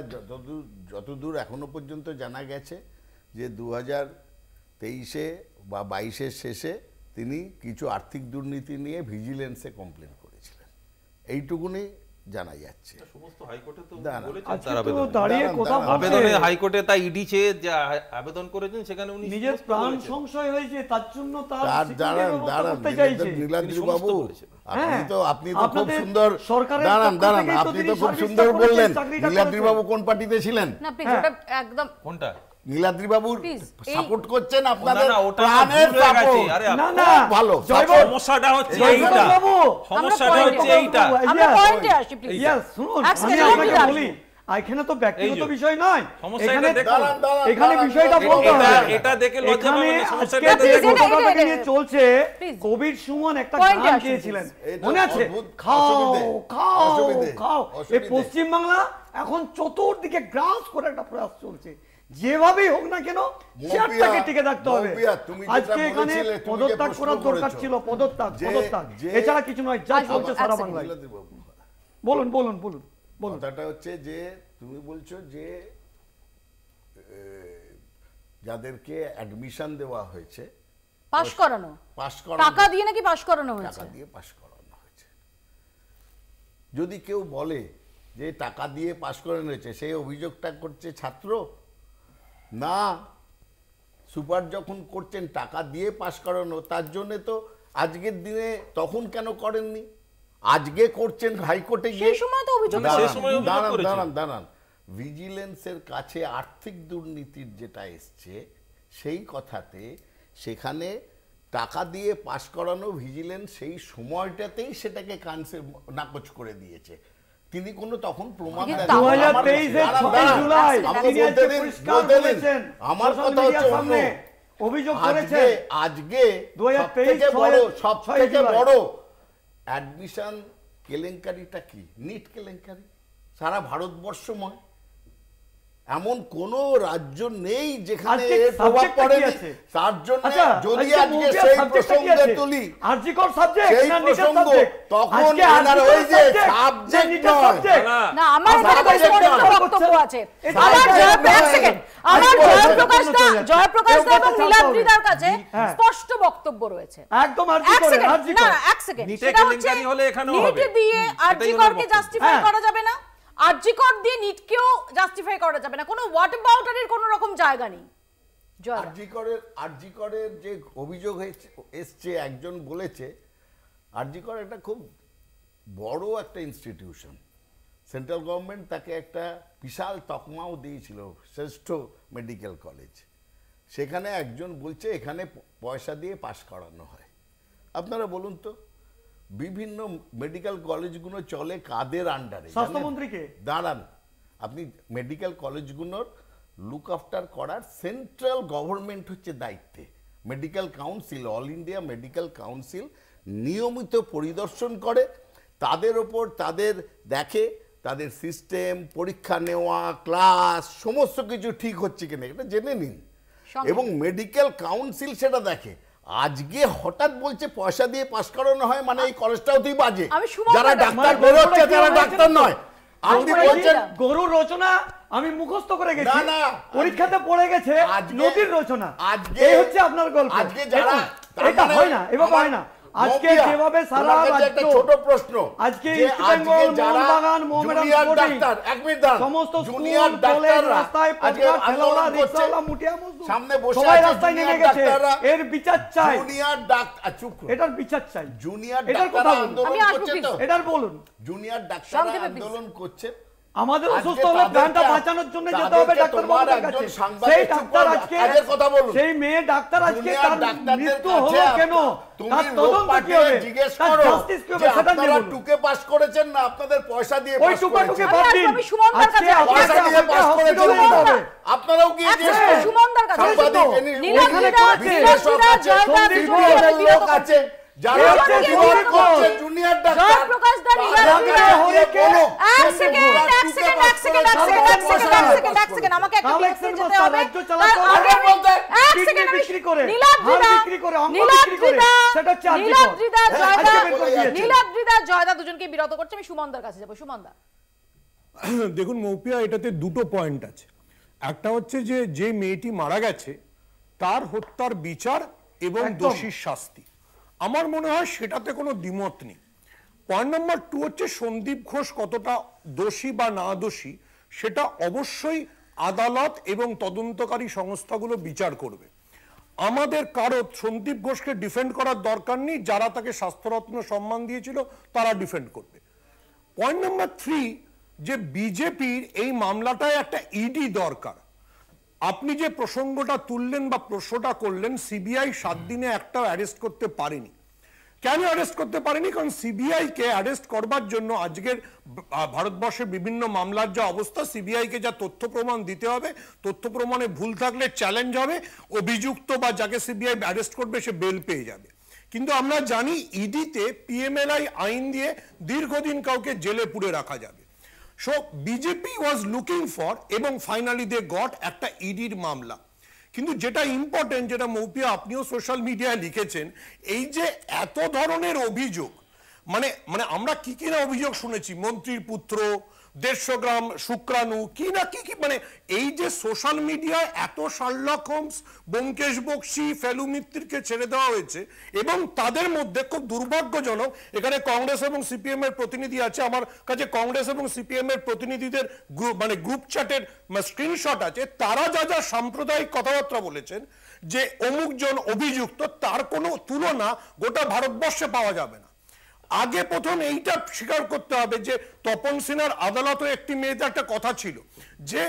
Speaker 8: যতদূর এখনো পর্যন্ত জানা গেছে যে 2023 বা 22 শেষে তিনি কিছু আর্থিক দুর্নীতি নিয়ে ভিজিলেন্সে কমপ্লেন করেছিলেন, এইটুকুনি জানা যাচ্ছে।
Speaker 10: সমস্ত হাইকোর্টে তো
Speaker 8: দাঁড়ান,
Speaker 10: বলেছেন
Speaker 7: আজকে
Speaker 10: তার
Speaker 7: তো
Speaker 10: আবেদনে।
Speaker 7: দাঁড়িয়ে কথা বলতে
Speaker 10: আবেদনে হাইকোর্টে তাই ইডি চেয়ে যে আবেদন করেছেন সেখানে উনি
Speaker 7: নিজের
Speaker 10: সমস্ত
Speaker 7: প্রাণ
Speaker 10: বলেছেন।
Speaker 7: সংশয় হয়েছে, তার জন্য তার
Speaker 8: তার
Speaker 7: security
Speaker 8: দাঁড়ান
Speaker 7: ব্যবস্থা
Speaker 8: দাঁড়ান
Speaker 7: করতে চাইছে।
Speaker 8: নীলাদ্রি
Speaker 10: তিনি সমস্ত
Speaker 8: বাবু,
Speaker 10: বলেছেন।
Speaker 8: আপনি তো খুব
Speaker 7: আপনাদের
Speaker 8: সুন্দর
Speaker 7: সরকারের
Speaker 8: দাঁড়ান
Speaker 7: পক্ষ
Speaker 8: দাঁড়ান
Speaker 7: থেকেই তো
Speaker 8: আপনি
Speaker 7: তিনি
Speaker 8: তো খুব
Speaker 7: সার্ভিসটা
Speaker 8: সুন্দর
Speaker 7: করেছেন,
Speaker 8: বললেন।
Speaker 7: চাকরিটা
Speaker 8: নীলাদ্রি
Speaker 7: করেছেন।
Speaker 8: বাবু কোন পার্টিতে ছিলেন?
Speaker 1: না প্লিজ
Speaker 7: হ্যাঁ।
Speaker 1: ওটা একদম
Speaker 10: কোনটা?
Speaker 8: নীলাদ্রি বাবুর
Speaker 1: Please,
Speaker 8: সাপোর্ট করছেন আপনাদের
Speaker 10: না, ওটা
Speaker 8: প্রাণের
Speaker 10: ভুল হয়ে গেছে।
Speaker 8: support।
Speaker 10: আরে
Speaker 7: না না
Speaker 8: ভালো
Speaker 7: জয়বাবু,
Speaker 10: সমস্যাটা হচ্ছে
Speaker 7: জয়বাবু
Speaker 10: এইটা।
Speaker 7: বাবু,
Speaker 10: সমস্যাটা
Speaker 1: আমরা
Speaker 10: হচ্ছে এইটা।
Speaker 1: আমরা
Speaker 7: Yes.
Speaker 1: পয়েন্টে আসি প্লিজ
Speaker 7: Yes, শুনুন,
Speaker 1: এক
Speaker 7: আমি
Speaker 1: second,
Speaker 7: আপনাকে
Speaker 1: আমি
Speaker 7: বলি, এখানে তো ব্যক্তিগত
Speaker 10: এই যে,
Speaker 7: বিষয় নয়,
Speaker 10: সমস্যা
Speaker 7: এখানে
Speaker 10: এটা দেখুন।
Speaker 8: দাঁড়ান, দাঁড়ান,
Speaker 7: এখানে
Speaker 8: দাঁড়ান,
Speaker 7: বিষয়টা
Speaker 8: দাঁড়ান,
Speaker 7: বলতে
Speaker 8: দাঁড়ান,
Speaker 7: হবে।
Speaker 10: এটা দেখে লজ্জা
Speaker 7: এখানে
Speaker 10: পাবেন না, সমস্যাটা
Speaker 7: আজকে
Speaker 10: এটা
Speaker 7: যে
Speaker 10: দেখুন।
Speaker 7: ঘটনাটাকে নিয়ে চলছে,
Speaker 1: Please.
Speaker 7: কবির সুমন একটা
Speaker 1: Point এ
Speaker 7: গান
Speaker 1: আসুন,
Speaker 7: গেয়েছিলেন,
Speaker 8: এটা
Speaker 7: মনে আছে?
Speaker 8: অদ্ভুত
Speaker 7: খাও
Speaker 8: অসুবিধে,
Speaker 7: খাও
Speaker 8: অসুবিধে,
Speaker 7: খাও। এই
Speaker 8: অসুবিধে।
Speaker 7: পশ্চিমবাংলা এখন চতুর্দিকে গ্রাস করে একটা প্রয়াস চলছে, যেভাবেই হোক না কেন শেয়ারটাকে টিকে থাকতে হবে।
Speaker 8: মৌপিয়া, তুমি যেটা
Speaker 7: আজকে এখানে
Speaker 8: বলেছিলে, তুমি যে
Speaker 7: পদত্যাগ
Speaker 8: প্রশ্ন
Speaker 7: করার দরকার
Speaker 8: করেছো,
Speaker 7: ছিল, পদত্যাগ
Speaker 8: যে-
Speaker 7: পদত্যাগ
Speaker 8: যে-
Speaker 7: এছাড়া কিছু নয়, যা চলছে সারা
Speaker 1: এক
Speaker 7: বাংলায়।
Speaker 8: নীলাদ্রি বাবু,
Speaker 7: বলুন বলুন বলুন বলুন।
Speaker 8: কথাটা হচ্ছে যে তুমি বলছো যে যাদেরকে অ্যাডমিশন দেওয়া হয়েছে
Speaker 1: পাস করানো
Speaker 8: পাস করা
Speaker 1: টাকা দিয়ে নাকি পাস করানো হয়েছে?
Speaker 8: টাকা দিয়ে পাস করানো হয়েছে। যদি কেউ বলে যে টাকা দিয়ে পাস করানো হয়েছে, সেই অভিযোগটা করছে ছাত্র না, সুপার যখন করছেন টাকা দিয়ে পাস করানো, তার জন্য তো আজকের দিনে তখন কেন করেননি, আজকে করছেন হাইকোর্টে গিয়ে।
Speaker 1: সেই সময় তো অভিযোগ
Speaker 10: সেই সময় অভিযোগ
Speaker 8: দাঁড়ান
Speaker 10: করেছে।
Speaker 8: দাঁড়ান দাঁড়ান ভিজিলেন্সের কাছে আর্থিক দুর্নীতির যেটা এসছে সেই কথাতে সেখানে টাকা দিয়ে পাস করানো ভিজিলেন্স সেই সময়টাতেই সেটাকে কানসেল নাকচ করে দিয়েছে। তিনি কোনো তখন প্রমাণ
Speaker 1: কিন্তু
Speaker 8: দেননি।
Speaker 7: 2023 এর
Speaker 8: দাঁড়ান,
Speaker 7: 6
Speaker 8: দাঁড়ান,
Speaker 7: জুলাই
Speaker 8: আমাকে
Speaker 7: তিনি
Speaker 8: বলতে
Speaker 7: আজকে
Speaker 8: দিন,
Speaker 7: পরিষ্কার
Speaker 8: বলতে দিন।
Speaker 7: বলেছেন,
Speaker 8: আমার
Speaker 7: সোশ্যাল
Speaker 8: কথা
Speaker 7: মিডিয়ার
Speaker 8: হচ্ছে
Speaker 7: সামনে
Speaker 8: অন্য।
Speaker 7: অভিযোগ
Speaker 8: আজকে
Speaker 7: করেছেন।
Speaker 8: আজকে
Speaker 7: 2023
Speaker 8: সব
Speaker 7: 6
Speaker 8: থেকে
Speaker 7: জুলাই।
Speaker 8: বড় অ্যাডমিশন কেলেঙ্কারিটা কি? নিট কেলেঙ্কারি। সারা ভারতবর্ষময় এমন কোন রাজ্য নেই যেখানে
Speaker 7: আজকে
Speaker 8: এর প্রভাব
Speaker 7: subject টা কি
Speaker 8: পড়েনি।
Speaker 7: আছে?
Speaker 8: তার জন্য
Speaker 7: আচ্ছা,
Speaker 8: যদি
Speaker 7: আজকে
Speaker 8: আজকে
Speaker 7: মৌপিয়ার
Speaker 8: সেই
Speaker 7: subject টা কি
Speaker 8: প্রসঙ্গে
Speaker 7: আছে?
Speaker 8: তুলি,
Speaker 7: আরজিকর সাবজেক্ট
Speaker 8: সেই
Speaker 7: না নিটের
Speaker 8: প্রসঙ্গ,
Speaker 7: সাবজেক্ট?
Speaker 8: তখন
Speaker 7: আজকে
Speaker 8: এনার
Speaker 7: আরজিকর
Speaker 8: ওই যে
Speaker 7: subject না
Speaker 8: subject
Speaker 7: নিটের
Speaker 8: নয়।
Speaker 7: subject?
Speaker 1: না আমার
Speaker 8: আমার
Speaker 1: এখানে
Speaker 8: subject
Speaker 1: স্পষ্ট
Speaker 8: নয়।
Speaker 1: বক্তব্য আছে।
Speaker 8: subject
Speaker 1: আমার এক
Speaker 8: নয়।
Speaker 1: সেকেন্ড, আমার জয়প্রকাশ দা এবং নীলাদ্রিদার কাছে
Speaker 7: হ্যাঁ।
Speaker 1: স্পষ্ট বক্তব্য রয়েছে।
Speaker 7: একদম
Speaker 1: এক
Speaker 7: আরজিকর
Speaker 1: সেকেন্ড, না
Speaker 7: আরজিকর
Speaker 1: না, এক সেকেন্ড,
Speaker 10: নিটে
Speaker 1: সেটা হচ্ছে
Speaker 10: কেলেঙ্কারি হলে এখানেও হবে।
Speaker 1: নিটে দিয়ে
Speaker 10: সেটাই
Speaker 1: আরজিকরকে
Speaker 10: ওনার বক্তব্য।
Speaker 1: জাস্টিফাই
Speaker 7: হ্যাঁ।
Speaker 1: করা যাবে না, আরজিকর দিয়ে নিটকেও জাস্টিফাই করা যাবে না, কোনো হোয়াট অ্যাবাউটারের কোনো রকম জায়গা নেই। জয়
Speaker 8: আরজিকরের যে অভিযোগ এসছে, একজন বলেছে আরজিকর একটা খুব বড় একটা ইনস্টিটিউশন, সেন্ট্রাল গভর্নমেন্ট তাকে একটা বিশাল তকমাও দিয়েছিল, শ্রেষ্ঠ মেডিকেল কলেজ। সেখানে একজন বলছে এখানে পয়সা দিয়ে পাস করানো হয়। আপনারা বলুন তো, বিভিন্ন মেডিকেল কলেজগুলো চলে কাদের আন্ডারে?
Speaker 7: স্বাস্থ্যমন্ত্রীকে?
Speaker 8: দাঁড়ান, আপনি মেডিকেল কলেজগুলোর লুক আফটার করার সেন্ট্রাল গভর্নমেন্ট হচ্ছে দায়িত্বে। Medical council, all India medical council নিয়মিত পরিদর্শন করে, তাদের ওপর তাদের দেখে তাদের সিস্টেম, পরীক্ষা নেওয়া, ক্লাস, সমস্ত কিছু ঠিক হচ্ছে কিনা এটা জেনে নিন। এবং মেডিকেল কাউন্সিল সেটা দেখে। আজকে হঠাৎ বলছে পয়সা দিয়ে পাস করানো হয়, মানে এই কলেজটাও তুই বাজে। যারা ডাক্তার বেরোচ্ছে তারা ডাক্তার নয়। আপনি বলছেন
Speaker 7: গরুর রচনা আমি মুখস্থ করে গেছি,
Speaker 8: না, না,
Speaker 7: পরীক্ষাতে পড়ে গেছে নদীর রচনা। এই হচ্ছে আপনার গল্প।
Speaker 8: আজকে যারা
Speaker 7: এটা হয় না, এভাবে হয় না। আজকে যেভাবে সারা রাজ্য,
Speaker 8: ছোট প্রশ্ন,
Speaker 7: আজকে ইস্ট বেঙ্গল, মোহনবাগান, মোহামেডান স্পোর্টিং, সমস্ত স্কুল, কলেজ, রাস্তায় পথঘাট, ঠেলাওয়ালা, রিকশাওয়ালা, মুঠিয়া মজদুর
Speaker 8: সামনে বসে
Speaker 7: সবাই
Speaker 8: আছে
Speaker 7: রাস্তায় নেমে
Speaker 8: জুনিয়র
Speaker 7: গেছে।
Speaker 8: ডাক্তাররা।
Speaker 7: এর বিচার চাই,
Speaker 8: জুনিয়র ডাক্তার, চুপ করুন।
Speaker 7: এটার বিচার চাই।
Speaker 8: জুনিয়র
Speaker 7: এটার কথা
Speaker 8: ডাক্তাররা
Speaker 7: বলুন।
Speaker 8: আন্দোলন
Speaker 1: আমি আসবো,
Speaker 8: করছে তো,
Speaker 7: এটার বলুন।
Speaker 8: জুনিয়র ডাক্তাররা
Speaker 1: সংক্ষেপে please।
Speaker 8: আন্দোলন করছে।
Speaker 7: আমাদের
Speaker 8: আজকে
Speaker 7: অসুস্থ হলে প্রাণটা
Speaker 8: তাদেরকে-
Speaker 7: বাঁচানোর জন্য যেতে হবে
Speaker 8: তাদেরকে
Speaker 7: ডাক্তার
Speaker 8: তোমার
Speaker 7: বাবুদের
Speaker 8: একজন
Speaker 7: কাছে।
Speaker 8: সাংবাদিক
Speaker 7: সেই
Speaker 8: চুপ
Speaker 7: ডাক্তার
Speaker 8: করো,
Speaker 7: আজকে,
Speaker 8: কাজের কথা বলুন।
Speaker 7: সেই মেয়ে ডাক্তার আজকে
Speaker 8: জুনিয়র
Speaker 7: তার
Speaker 8: ডাক্তারদের
Speaker 7: মৃত্যু
Speaker 8: কাছে
Speaker 7: হলো কেন,
Speaker 8: তুমি
Speaker 7: তার
Speaker 8: রোগ
Speaker 7: তদন্ত কি
Speaker 8: পাঠিয়ে
Speaker 7: হবে,
Speaker 8: জিজ্ঞেস
Speaker 7: তার
Speaker 8: করো
Speaker 7: জাস্টিস কি
Speaker 8: যে
Speaker 7: হবে সেটা নিয়ে
Speaker 8: আপনারা
Speaker 7: বলুন।
Speaker 8: টুকে পাস করেছেন না আপনাদের পয়সা দিয়ে
Speaker 7: ওই
Speaker 8: পাস
Speaker 7: টুকাটুকি
Speaker 8: করেছেন?
Speaker 7: বাদ
Speaker 1: আমি
Speaker 7: দিন।
Speaker 1: আসবো, আমি সুমনদার
Speaker 7: আজকে
Speaker 1: কাছে
Speaker 7: আপনাকে
Speaker 8: পয়সা দিয়ে
Speaker 7: আমাকে
Speaker 8: পাস করেছেন
Speaker 7: হসপিটালে যেতে
Speaker 8: না?
Speaker 7: হবে।
Speaker 8: আপনারাও গিয়ে
Speaker 1: এক
Speaker 8: জিজ্ঞেস
Speaker 1: সেকেন্ড,
Speaker 8: করুন।
Speaker 1: সুমনদার কাছে।
Speaker 8: সাংবাদিক,
Speaker 1: নীলাদ্রিদা,
Speaker 8: বিশ্লেষক আছে,
Speaker 1: জয়দা,
Speaker 8: CPM-এর লোক আছে, যারা
Speaker 7: এই হচ্ছে
Speaker 8: প্রতিবাদ
Speaker 7: জুনিয়র
Speaker 8: করছে,
Speaker 7: কোচ।
Speaker 8: জুনিয়র ডাক্তার,
Speaker 1: জয়প্রকাশ দা,
Speaker 8: তাদেরকে
Speaker 1: নীলাদ্রিদা,
Speaker 8: গিয়ে বলো,
Speaker 1: এক
Speaker 8: যে
Speaker 1: সেকেন্ড,
Speaker 8: ওরা
Speaker 1: এক
Speaker 8: টুকে
Speaker 1: সেকেন্ড,
Speaker 8: পাস
Speaker 1: এক সেকেন্ড, এক
Speaker 8: করেছে,
Speaker 1: সেকেন্ড, এক
Speaker 8: পয়সা
Speaker 1: সেকেন্ড, এক
Speaker 8: দিয়ে
Speaker 1: সেকেন্ড,
Speaker 8: পাস
Speaker 1: এক সেকেন্ড, আমাকে একটু
Speaker 7: কালেকশন
Speaker 1: বিরতি যেতে
Speaker 7: বস্তা,
Speaker 1: হবে।
Speaker 7: রাজ্য
Speaker 1: তার
Speaker 7: চালাতে হবে।
Speaker 1: আগে
Speaker 8: বলতে,
Speaker 1: এক
Speaker 7: কিডনি
Speaker 1: সেকেন্ড, আমি
Speaker 7: বিক্রি করে,
Speaker 1: নীলাদ্রিদা,
Speaker 7: হাড় বিক্রি করে, অঙ্গ বিক্রি করে, সেটা হচ্ছে আর্থিক
Speaker 1: নীলাদ্রিদা,
Speaker 7: কর।
Speaker 1: জয়দা,
Speaker 7: আজকে বের করে দিয়েছে।
Speaker 1: নীলাদ্রিদা, জয়দা দুজনকে বিরত করছে। আমি সুমনদার কাছে যাবো। সুমনদা,
Speaker 11: দেখুন মৌপিয়া, এটাতে দুটো পয়েন্ট আছে। একটা হচ্ছে যে মেয়েটি মারা গেছে তার হত্যার বিচার এবং
Speaker 7: একদম।
Speaker 11: দোষীর শাস্তি, আমার মনে হয় সেটাতে কোনো দ্বিমত নেই। পয়েন্ট নাম্বার 2 হচ্ছে সন্দীপ ঘোষ কতটা দোষী বা না দোষী সেটা অবশ্যই আদালত এবং তদন্তকারী সংস্থাগুলো বিচার করবে। আমাদের কারো সন্দীপ ঘোষকে ডিফেন্ড করার দরকার নেই, যারা তাকে স্বাস্থ্যরত্ন সম্মান দিয়েছিল তারা ডিফেন্ড করবে। পয়েন্ট নাম্বার 3, যে বিজেপির এই মামলাটায় একটা ইডি দরকার। আপনি যে প্রসঙ্গটা তুললেন বা প্রশ্নটা করলেন, সিবিআই 7 দিনে একটাও অ্যারেস্ট করতে পারেনি। কেন অ্যারেস্ট করতে পারেনি? কারণ সিবিআই কে অ্যারেস্ট করবার জন্য আজকের ভারতবর্ষের বিভিন্ন মামলার যা অবস্থা, সিবিআই কে যা তথ্য প্রমাণ দিতে হবে, তথ্য প্রমাণে ভুল থাকলে চ্যালেঞ্জ হবে, অভিযুক্ত বা যাকে সিবিআই অ্যারেস্ট করবে সে বেল পেয়ে যাবে। কিন্তু আমরা জানি ইডিতে পিএমএলআই আইন দিয়ে দীর্ঘদিন কাউকে জেলে পুরে রাখা যাবে। So BJP was looking for, এবং ফাইনালি দে গট একটা ইডির মামলা। কিন্তু যেটা ইম্পর্টেন্ট, যেটা মৌপিয়া আপনিও সোশ্যাল মিডিয়ায় লিখেছেন, এই যে এত ধরনের অভিযোগ, মানে আমরা কি না অভিযোগ শুনেছি, মন্ত্রীর পুত্র, 150 গ্রাম শুক্রাণু, কি না কি, মানে এই যে সোশ্যাল মিডিয়ায় এত শার্লক হোমস, ব্যোমকেশ বক্সি, ফেলু মিত্তিরকে ছেড়ে দেওয়া হয়েছে, এবং তাদের মধ্যে খুব দুর্ভাগ্যজনক, এখানে কংগ্রেস এবং সিপিএম এর প্রতিনিধি আছে, আমার কাছে কংগ্রেস এবং সিপিএম এর প্রতিনিধিদের গ্রুপ চ্যাটের স্ক্রিনশট আছে, তারা যা যা সাম্প্রদায়িক কথাবার্তা বলেছেন যে অমুকজন অভিযুক্ত, তার কোনো তুলনা গোটা ভারতবর্ষে পাওয়া যাবে না। আগে প্রথম এইটা স্বীকার করতে হবে যে তপন সিনহার আদালতে একটি মেয়েতে একটা কথা ছিল যে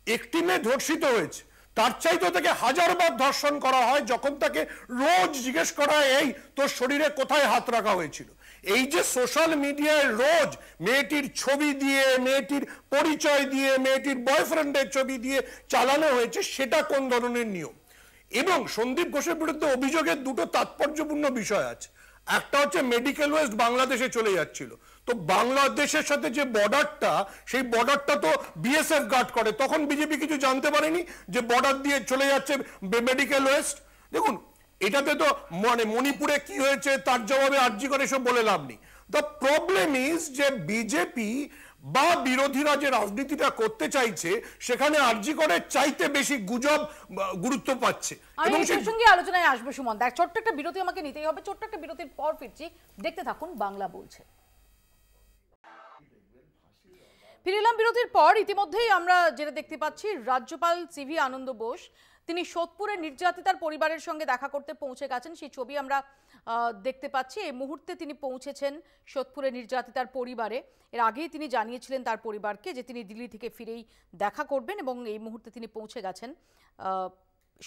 Speaker 11: একটি মেয়ে ধর্ষিত হয়েছে, তার চাইতে তাকে 1000 বার ধর্ষণ করা হয় যখন তাকে রোজ জিজ্ঞেস করা হয় এই তোর শরীরে কোথায় হাত রাখা হয়েছিল। এই যে সোশ্যাল মিডিয়ায় রোজ মেয়েটির ছবি দিয়ে, মেয়েটির পরিচয় দিয়ে, মেয়েটির বয়ফ্রেন্ডের ছবি দিয়ে চালানো হয়েছে, সেটা কোন ধরনের নিয়ম? এবং সন্দীপ ঘোষের বিরুদ্ধে অভিযোগের দুটো তাৎপর্যপূর্ণ বিষয় আছে। একটা হচ্ছে মেডিকেল ওয়েস্ট বাংলাদেশে চলে যাচ্ছিল, তো বাংলাদেশের সাথে যে বর্ডারটা, সেই বর্ডারটা তো বিএসএফ গার্ড করে, তখন বিজেপি কিছু জানতে পারেনি যে বর্ডার দিয়ে চলে যাচ্ছে মেডিকেল ওয়েস্ট। দেখুন, এটাতে তো মানে মণিপুরে কি হয়েছে তার জবাবে আরজি করে এসব বলে লাভ নেই। দ্য প্রবলেম ইজ যে বিজেপি বা বিরোধীরা যে রাজনীতিটা করতে চাইছে, সেখানে আরজি করে চাইতে বেশি গুজব গুরুত্ব পাচ্ছে।
Speaker 1: এবং সেই সঙ্গে আলোচনায় আসবে সুমন। দেখ, ছোট্ট একটা বিরতি আমাকে নিতেই হবে, ছোট্ট একটা বিরতির পর ফিরছি, দেখতে থাকুন বাংলা বলছে। ফিরলাম বিরতির পর। ইতিমধ্যেই আমরা যেটা দেখতে পাচ্ছি, রাজ্যপাল সিভি আনন্দ বোস তিনি সোদপুরের নির্যাতিতার পরিবারের সঙ্গে দেখা করতে পৌঁছে গেছেন, সেই ছবি আমরা দেখতে পাচ্ছি। এই মুহূর্তে তিনি পৌঁছেছেন সোদপুরের নির্যাতিতার পরিবারে। এর আগেই তিনি জানিয়েছিলেন তার পরিবারকে যে তিনি দিল্লি থেকে ফিরেই দেখা করবেন, এবং এই মুহূর্তে তিনি পৌঁছে গেছেন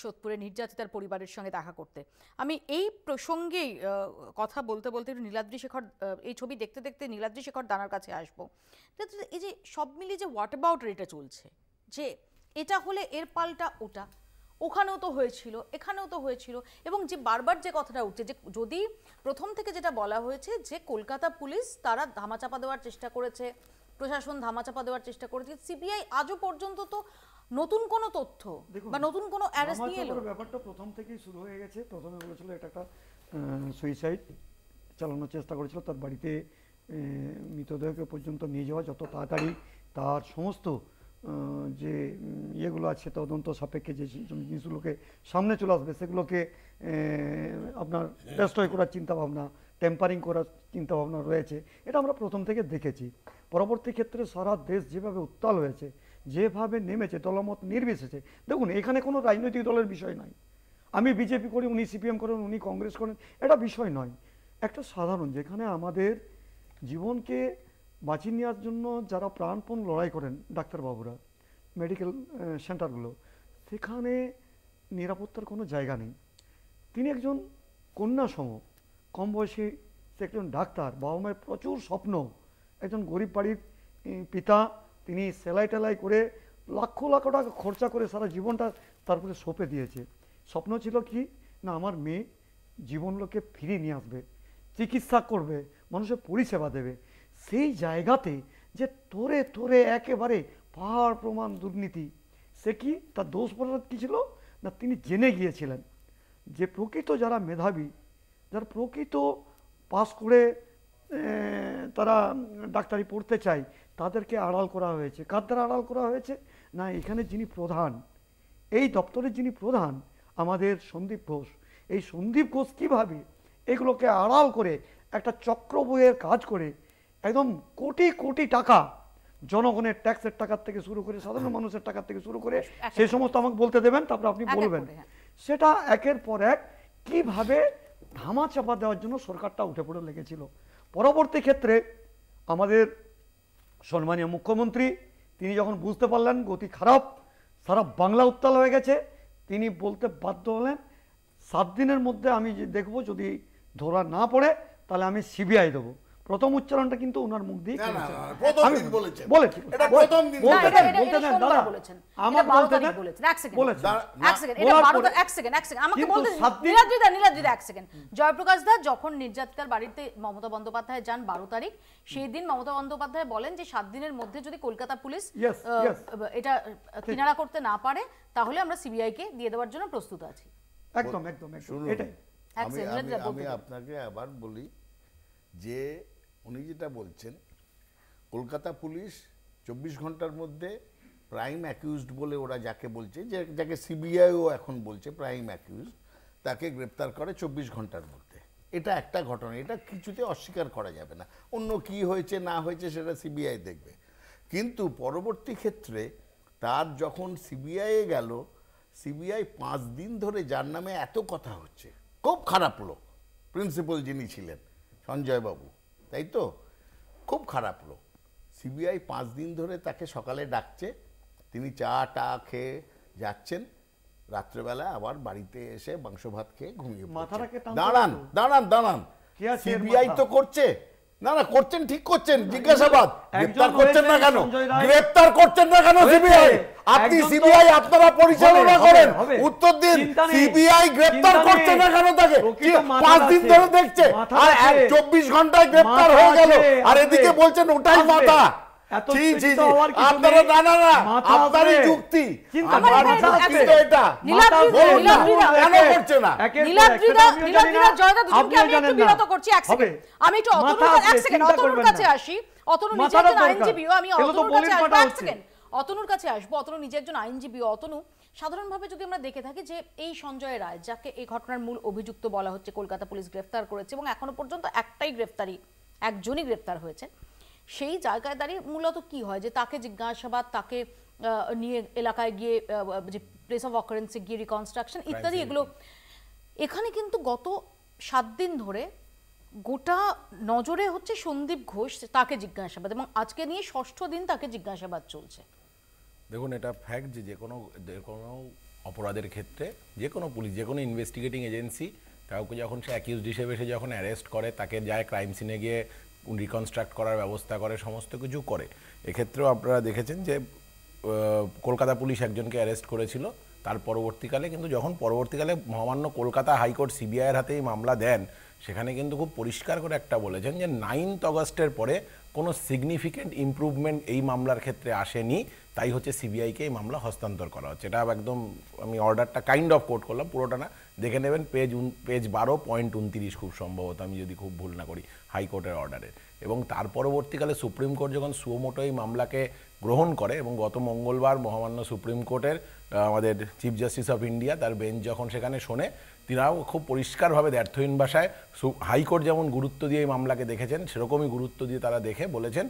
Speaker 1: সোদপুরের নির্যাতিতার পরিবারের সঙ্গে দেখা করতে। আমি এই প্রসঙ্গেই কথা বলতে বলতে নীলাদ্রি শেখর, এই ছবি দেখতে দেখতে নীলাদ্রি শেখর দানার কাছে আসবো। এই যে সব মিলিয়ে যে হোয়াট অ্যাবাউট এটা চলছে, যে এটা হলে এর পাল্টা ওটা, ওখানেও তো হয়েছিল, এখানেও তো হয়েছিল, এবং যে বারবার যে কথাটা উঠছে যে যদি প্রথম থেকে যেটা বলা হয়েছে যে কলকাতা পুলিশ তারা ধামাচাপা দেওয়ার চেষ্টা করেছে, প্রশাসন ধামাচাপা দেওয়ার চেষ্টা করেছে, সিবিআই আজও পর্যন্ত তো নতুন কোনো তথ্য বা নতুন কোনো অ্যারেস্ট নিয়ে এলো।
Speaker 12: ব্যাপারটা প্রথম থেকেই শুরু হয়ে গেছে। প্রথমে বলেছিল এটা একটা সুইসাইড চালানোর চেষ্টা করেছিল, তার বাড়িতে মৃতদেহকে পর্যন্ত নিয়ে যাওয়া, যত তাড়াতাড়ি তার সমস্ত যে ইয়েগুলো আছে তদন্ত সাপেক্ষে যে জিনিসগুলোকে সামনে চলে আসবে সেগুলোকে আপনার ডেস্ট্রয় করার চিন্তাভাবনা, টেম্পারিং করার চিন্তাভাবনা রয়েছে। এটা আমরা প্রথম থেকে দেখেছি। পরবর্তী ক্ষেত্রে সারা দেশ যেভাবে উত্তাল হয়েছে, যেভাবে নেমেছে দলমত নির্বিশেষে, দেখুন এখানে কোনো রাজনৈতিক দলের বিষয় নয়। আমি বিজেপি করি, উনি সিপিএম করেন, উনি কংগ্রেস করেন, এটা বিষয় নয়। একটা সাধারণ, যেখানে আমাদের জীবনকে বাঁচিয়ে নেওয়ার জন্য যারা প্রাণপণ লড়াই করেন, ডাক্তারবাবুরা, মেডিকেল সেন্টারগুলো, সেখানে নিরাপত্তার কোনো জায়গা নেই। তিনি একজন কন্যাসম, কম বয়সী, সে একজন ডাক্তার, বাবা মায়ের প্রচুর স্বপ্ন, একজন গরিব বাড়ির পিতা, তিনি সেলাই টেলাই করে লাখ লাখ টাকা খরচা করে সারা জীবনটা তারপরে সঁপে দিয়েছে। স্বপ্ন ছিল কি না, আমার মেয়ে জীবনলোকে ফিরিয়ে নিয়ে আসবে, চিকিৎসা করবে, মানুষের পরিষেবা দেবে। সেই জায়গাতে যে তোরে তোরে একেবারে পাহাড় প্রমাণ দুর্নীতি, সে কি তার দোষ বলার কী ছিল না, তিনি জেনে গিয়েছিলেন যে প্রকৃত যারা মেধাবী, যারা প্রকৃত পাস করে তারা ডাক্তারি পড়তে চায়, তাদেরকে আড়াল করা হয়েছে। কার দ্বারা আড়াল করা হয়েছে না, এখানে যিনি প্রধান, এই দপ্তরের যিনি প্রধান আমাদের সন্দীপ ঘোষ, এই সন্দীপ ঘোষ কীভাবে এগুলোকে আড়াল করে একটা চক্র বইয়ের কাজ করে একদম কোটি কোটি টাকা জনগণের ট্যাক্সের টাকার থেকে শুরু করে সাধারণ মানুষের টাকার থেকে শুরু করে সেই সমস্ত আমাকে বলতে দেবেন, তারপর আপনি বলবেন সেটা একের পর এক কিভাবে ধামাচাপা দেওয়ার জন্য সরকারটা উঠে পড়ে লেগেছিল। পরবর্তী ক্ষেত্রে আমাদের সম্মানীয় মুখ্যমন্ত্রী তিনি যখন বুঝতে পারলেন গতি খারাপ, সারা বাংলা উত্তাল হয়ে গেছে, তিনি বলতে বাধ্য হলেন 7 দিনের মধ্যে আমি দেখব, যদি ধরা না পড়ে তাহলে আমি সিবিআই দেবো। প্রথম উচ্চারণটা কিন্তু ওনার মুখ দিয়ে
Speaker 1: জয়প্রকাশ দাস যখন নির্যাতিতার বাড়িতে মমতা বন্দ্যোপাধ্যায় যান 12 তারিখ, সেই দিন মমতা বন্দ্যোপাধ্যায় বলেন যে 7 দিনের মধ্যে যদি কলকাতা পুলিশ এটা কিনারা করতে না পারে তাহলে আমরা সিবিআই কে দিয়ে দেওয়ার জন্য প্রস্তুত আছি।
Speaker 12: একদম একদম এটাই
Speaker 8: আমি আপনাকে আবার বলি যে উনি যেটা বলছেন কলকাতা পুলিশ 24 ঘন্টার মধ্যে প্রাইম অ্যাকিউজড বলে ওরা যাকে বলছে, যাকে সিবিআইও এখন বলছে প্রাইম অ্যাকিউজড, তাকে গ্রেপ্তার করে 24 ঘন্টার মধ্যে। এটা একটা ঘটনা, এটা কিছুতে অস্বীকার করা যাবে না। অন্য কি হয়েছে না হয়েছে সেটা সিবিআই দেখবে, কিন্তু পরবর্তী ক্ষেত্রে তার যখন সিবিআইয়ে গেল, সিবিআই 5 দিন ধরে যার নামে এত কথা হচ্ছে, খুব খারাপ লোক, প্রিন্সিপাল যিনি ছিলেন সঞ্জয় বাবু, তাই তো, খুব খারাপ লোক, সিবিআই 5 দিন ধরে তাকে সকালে ডাকছে, তিনি চা টা খেয়ে যাচ্ছেন, রাত্রেবেলা আবার বাড়িতে এসে মাংস ভাত খেয়ে ঘুমিয়ে পড়ছেন। দাঁড়ান, সিবিআই তো করছে, না করছেন, ঠিক করছেন, জিজ্ঞাসাবাদ, গ্রেপ্তার করছেন না কেন? গ্রেপ্তার করছেন না কেন সিবিআই? আপনি সিবিআই আপনারা পরিচালনা করেন, উত্তর দিন, সিবিআই গ্রেপ্তার করছে না কেন তাকে? 5 দিন ধরে দেখছে, আর 24 ঘন্টায় গ্রেপ্তার হয়ে গেল, আর এদিকে বলছেন ওটাই মাথা। আপনারই যুক্তি, এটা
Speaker 1: আমি একটু অতনুর কাছে আসি। অতনু নিজে একজন আইনজীবী, আমি অতনুর কাছে আসবো। অতনু নিজে একজন আইনজীবী। অতনু, সাধারণভাবে যদি আমরা দেখে থাকি যে এই সঞ্জয় রায়, যাকে এই ঘটনার মূল অভিযুক্ত বলা হচ্ছে, কলকাতা পুলিশ গ্রেফতার করেছে এবং এখনো পর্যন্ত একজনই গ্রেফতার হয়েছে, সেই জায়গায় দাঁড়িয়ে মূলত কি হয় যে তাকে জিজ্ঞাসাবাদ, তাকে নিয়ে এলাকায় গিয়ে যে প্লেস অফ অকারেন্সে গিয়ে রিকনস্ট্রাকশন ইত্যাদি, এগুলো এখানে কিন্তু গত 7 দিন ধরে গোটা নজরে হচ্ছে সন্দীপ ঘোষ, তাকে জিজ্ঞাসাবাদ, এবং আজকে নিয়ে 6ষ্ঠ দিন তাকে জিজ্ঞাসাবাদ চলছে।
Speaker 9: দেখুন, এটা ফ্যাক্ট যে যে কোনো অপরাধের ক্ষেত্রে যে কোনো পুলিশ, যে কোনো ইনভেস্টিগেটিং এজেন্সি কাউকে যখন সে অ্যাকিউজড হিসেবে সে যখন অ্যারেস্ট করে, তাকে যায় ক্রাইম সিনে গিয়ে রিকনস্ট্রাক্ট করার ব্যবস্থা করে, সমস্ত কিছু করে। এক্ষেত্রেও আপনারা দেখেছেন যে কলকাতা পুলিশ একজনকে অ্যারেস্ট করেছিল, তার পরবর্তীকালে কিন্তু যখন মহামান্য কলকাতা হাইকোর্ট সিবিআইয়ের হাতে এই মামলা দেন, সেখানে কিন্তু খুব পরিষ্কার করে একটা বলেছেন যে 9 আগস্টের পরে কোনো সিগনিফিক্যান্ট ইমপ্রুভমেন্ট এই মামলার ক্ষেত্রে আসেনি, তাই হচ্ছে সিবিআইকে এই মামলা হস্তান্তর করা হচ্ছে। এটা একদম আমি অর্ডারটা কাইন্ড অফ কোট করলাম, পুরোটা না, দেখে নেবেন, পেজ 12.29 খুব সম্ভবত, আমি যদি খুব ভুল না করি, হাইকোর্টের অর্ডারের। এবং তার পরবর্তীকালে সুপ্রিম কোর্ট যখন সুমোটো এই মামলাকে গ্রহণ করে, এবং গত মঙ্গলবার মহামান্য সুপ্রিম কোর্টের আমাদের চিফ জাস্টিস অফ ইন্ডিয়া তার বেঞ্চ যখন সেখানে শোনে, তিনাও খুব পরিষ্কারভাবে দ্ব্যর্থহীন ভাষায় হাইকোর্ট যেমন গুরুত্ব দিয়ে এই মামলাকে দেখেছেন, সেরকমই গুরুত্ব দিয়ে তারা দেখে বলেছেন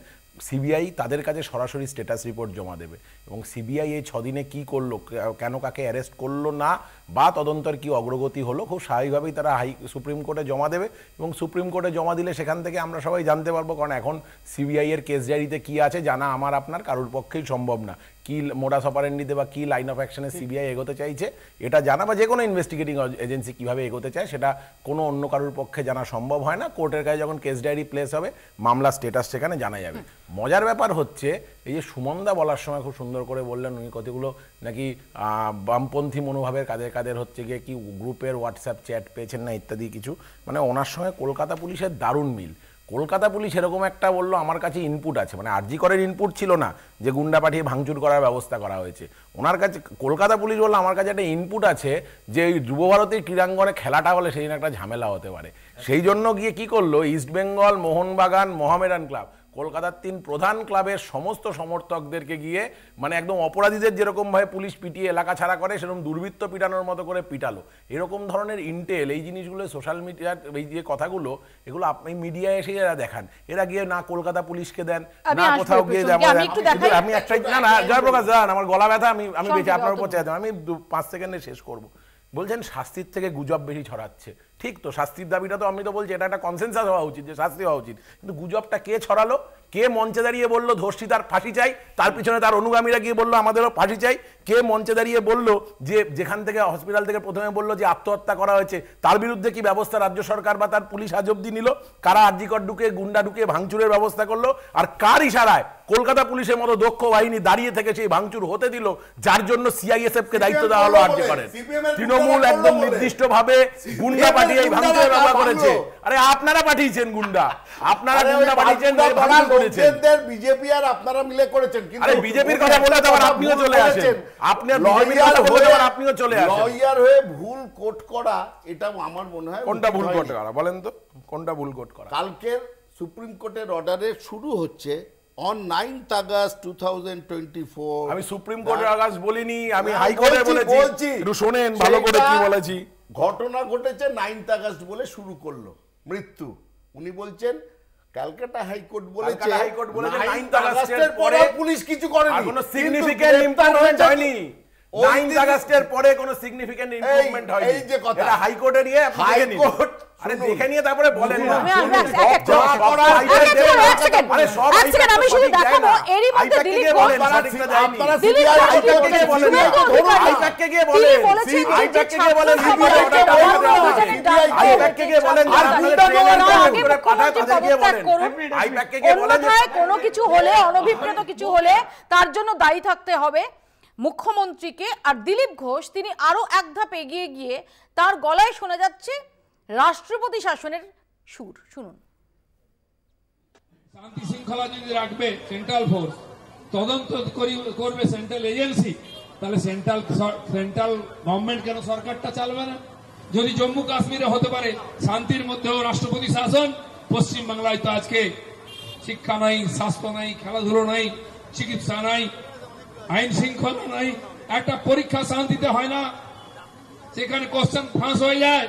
Speaker 9: সিবিআই তাদের কাছে সরাসরি স্ট্যাটাস রিপোর্ট জমা দেবে, এবং সিবিআই এই 6 দিনে কী করলো, কেন কাকে অ্যারেস্ট করলো না, বা তদন্তের কি অগ্রগতি হলো, খুব স্বাভাবিকভাবেই তারা সুপ্রিম কোর্টে জমা দেবে, এবং সুপ্রিম কোর্টে জমা দিলে সেখান থেকে আমরা সবাই জানতে পারবো, কারণ এখন সিবিআই এর কেস ডায়েরিতে কী আছে জানা আমার আপনার কারোর পক্ষেই সম্ভব না, কি মোডাস অপারেন্ডিতে বা কি লাইন অফ অ্যাকশনে সিবিআই এগোতে চাইছে এটা জানা, বা যে কোনো ইনভেস্টিগেটিং এজেন্সি কীভাবে এগোতে চায় সেটা কোনো অন্য কারোর পক্ষে জানা সম্ভব হয় না। কোর্টের কাছে যখন কেস ডায়েরি প্লেস হবে, মামলা স্টেটাস সেখানে জানা যাবে। মজার ব্যাপার হচ্ছে এই যে সুমনদা বলার সময় খুব সুন্দর করে বললেন, উনি কতগুলো নাকি বামপন্থী মনোভাবের কাদের হচ্ছে গিয়ে কি গ্রুপের হোয়াটসঅ্যাপ চ্যাট পেয়েছেন না ইত্যাদি কিছু, মানে ওনার সঙ্গে কলকাতা পুলিশের দারুণ মিল। কলকাতা পুলিশ এরকম একটা বললো আমার কাছে ইনপুট আছে, মানে আরজি করের ইনপুট ছিল না যে গুন্ডা পাঠিয়ে ভাঙচুর করার ব্যবস্থা করা হয়েছে, ওনার কাছে কলকাতা পুলিশ বললো আমার কাছে একটা ইনপুট আছে যে এই যুবভারতীর ক্রীড়াঙ্গনে খেলাটা হলে সেই একটা ঝামেলা হতে পারে, সেই জন্য গিয়ে কি করলো, ইস্টবেঙ্গল, মোহনবাগান, মোহামেডান ক্লাব কলকাতার 3 প্রধান ক্লাবের সমস্ত সমর্থকদেরকে গিয়ে মানে একদম অপরাধীদের যেরকম ভাবে পুলিশ পিটিয়ে এলাকা ছাড়া করে সেরকম দুর্বৃত্ত পিটানোর মতো করে পিটালো। এরকম ধরনের ইন্টেল এই জিনিসগুলো সোশ্যাল মিডিয়ার এই যে কথাগুলো এগুলো আপনি মিডিয়ায় এসে যারা দেখান, এরা গিয়ে না কলকাতা পুলিশকে দেন না কোথাও গিয়ে আমি একটা না জয়প্রকাশ জান আমার গলা ব্যথা আমি বেঁচে আপনার উপর চাই আমি 5 সেকেন্ডে শেষ করব। বলছেন শাস্তির থেকে গুজব বেশি ছড়াচ্ছে, ঠিক তো শাস্তির দাবিটা তো আমি তো বলছি এটা একটা কনসেনসাস হওয়া উচিত যে শাস্তি হওয়া উচিত, কিন্তু গুজবটা কে ছড়ালো? কে মঞ্চে দাঁড়িয়ে বললো ধর্ষিতার ফাঁসি চাই, তার পিছনে তার অনুগামীরা গিয়ে বললো আমাদেরও ফাঁসি চাই? কে মঞ্চে দাঁড়িয়ে বললো যে যেখান থেকে হসপিটাল থেকে প্রথমে বললো যে আত্মহত্যা করা হয়েছে তার বিরুদ্ধে কি ব্যবস্থা রাজ্য সরকার বা তার পুলিশ আজ অব্দি নিল? কারা আরজিকর ঢুকে গুন্ডা ঢুকে ভাঙচুরের ব্যবস্থা করলো? আর কার ইশারায় কলকাতা পুলিশের মতো দক্ষ বাহিনী দাঁড়িয়ে থেকে সেই ভাঙচুর হতে দিল, যার জন্য সিআইএসএফ কে দায়িত্ব দেওয়া হলো আরজিকরের? তৃণমূল একদম নির্দিষ্টভাবে গুন্ডা পাঠিয়ে এই ভাঙচুরের ব্যবস্থা করেছে। আরে আপনারা পাঠিয়েছেন গুন্ডা, আপনারা গুন্ডা পাঠিয়েছেন,
Speaker 8: বিজেপি আর আপনারা মিলে করেছেন।
Speaker 9: আরে বিজেপির কথা বলে তো আবার আপনিও চলে আসেন, আপনার বিজেপির কথা বলে আবার আপনিও চলে আসেন।
Speaker 8: লয়ার হয়ে ভুল কোট করা এটা আমার মনে হয়
Speaker 9: কোনটা ভুল কোট করা বলেন তো, কোনটা ভুল কোট করা?
Speaker 8: কালকের সুপ্রিম কোর্টের অর্ডারে শুরু হচ্ছে on 9th August 2024।
Speaker 9: আমি সুপ্রিম কোর্টের আগস্ট বলিনি, আমি হাইকোর্টে বলেছি, একটু শুনেন ভালো করে কি বলেছি।
Speaker 8: ঘটনা ঘটেছে 9th August বলে শুরু করলো, মৃত্যু উনি বলছেন ক্যালকাটা হাইকোর্ট বলেছে 9th আগস্টের পরে পুলিশ কিছু করেনি,
Speaker 9: কোনো সিগনিফিক্যান্ট ইমপ্রুভমেন্ট হয়নি। 9th আগস্টের পরে কোনো সিগনিফিক্যান্ট ইমপ্রুভমেন্ট হয়নি,
Speaker 8: এই যে কথা
Speaker 9: এটা হাইকোর্টে নিয়ে হাইকোর্ট আরে দেখে নিয়ে তারপরে বলেন না।
Speaker 1: আরে সব আমি শুধু দেখাবো এরই মধ্যে দিলীপ ঘোষ
Speaker 9: আপনারা আইপ্যাককে বলেন, আইপ্যাককে গিয়ে বলেন, আইপ্যাককে গিয়ে বলেন, আইপ্যাককে গিয়ে বলেন, আইপ্যাককে গিয়ে বলেন
Speaker 1: কোনো কিছু হলে অনভিপ্রেত কিছু হলে তার জন্য দায়ী থাকতে হবে মুখ্যমন্ত্রীকে। আর দিলীপ ঘোষ তিনি আরো এক ধাপ এগিয়ে গিয়ে তার গলায় শোনা যাচ্ছে রাষ্ট্রপতি শাসনের সুর। শুনুন।
Speaker 5: শান্তি শৃঙ্খলা যদি রাখবে সেন্ট্রাল ফোর্স, তদন্ত করবে সেন্ট্রাল এজেন্সি, তাহলে সেন্ট্রাল গভর্নমেন্ট কেন সরকারটা চালবে না? যদি জম্মু কাশ্মীরে হতে পারে শান্তির মধ্যেও রাষ্ট্রপতি শাসন, পশ্চিম বাংলায় তো আজকে শিক্ষা নাই, স্বাস্থ্য নাই, খেলাধুলো নাই, চিকিৎসা নাই, আইন শৃঙ্খলা নাই, একটা পরীক্ষা শান্তিতে হয় না, সেখানে কোশ্চেন ফাঁস হয়ে যায়।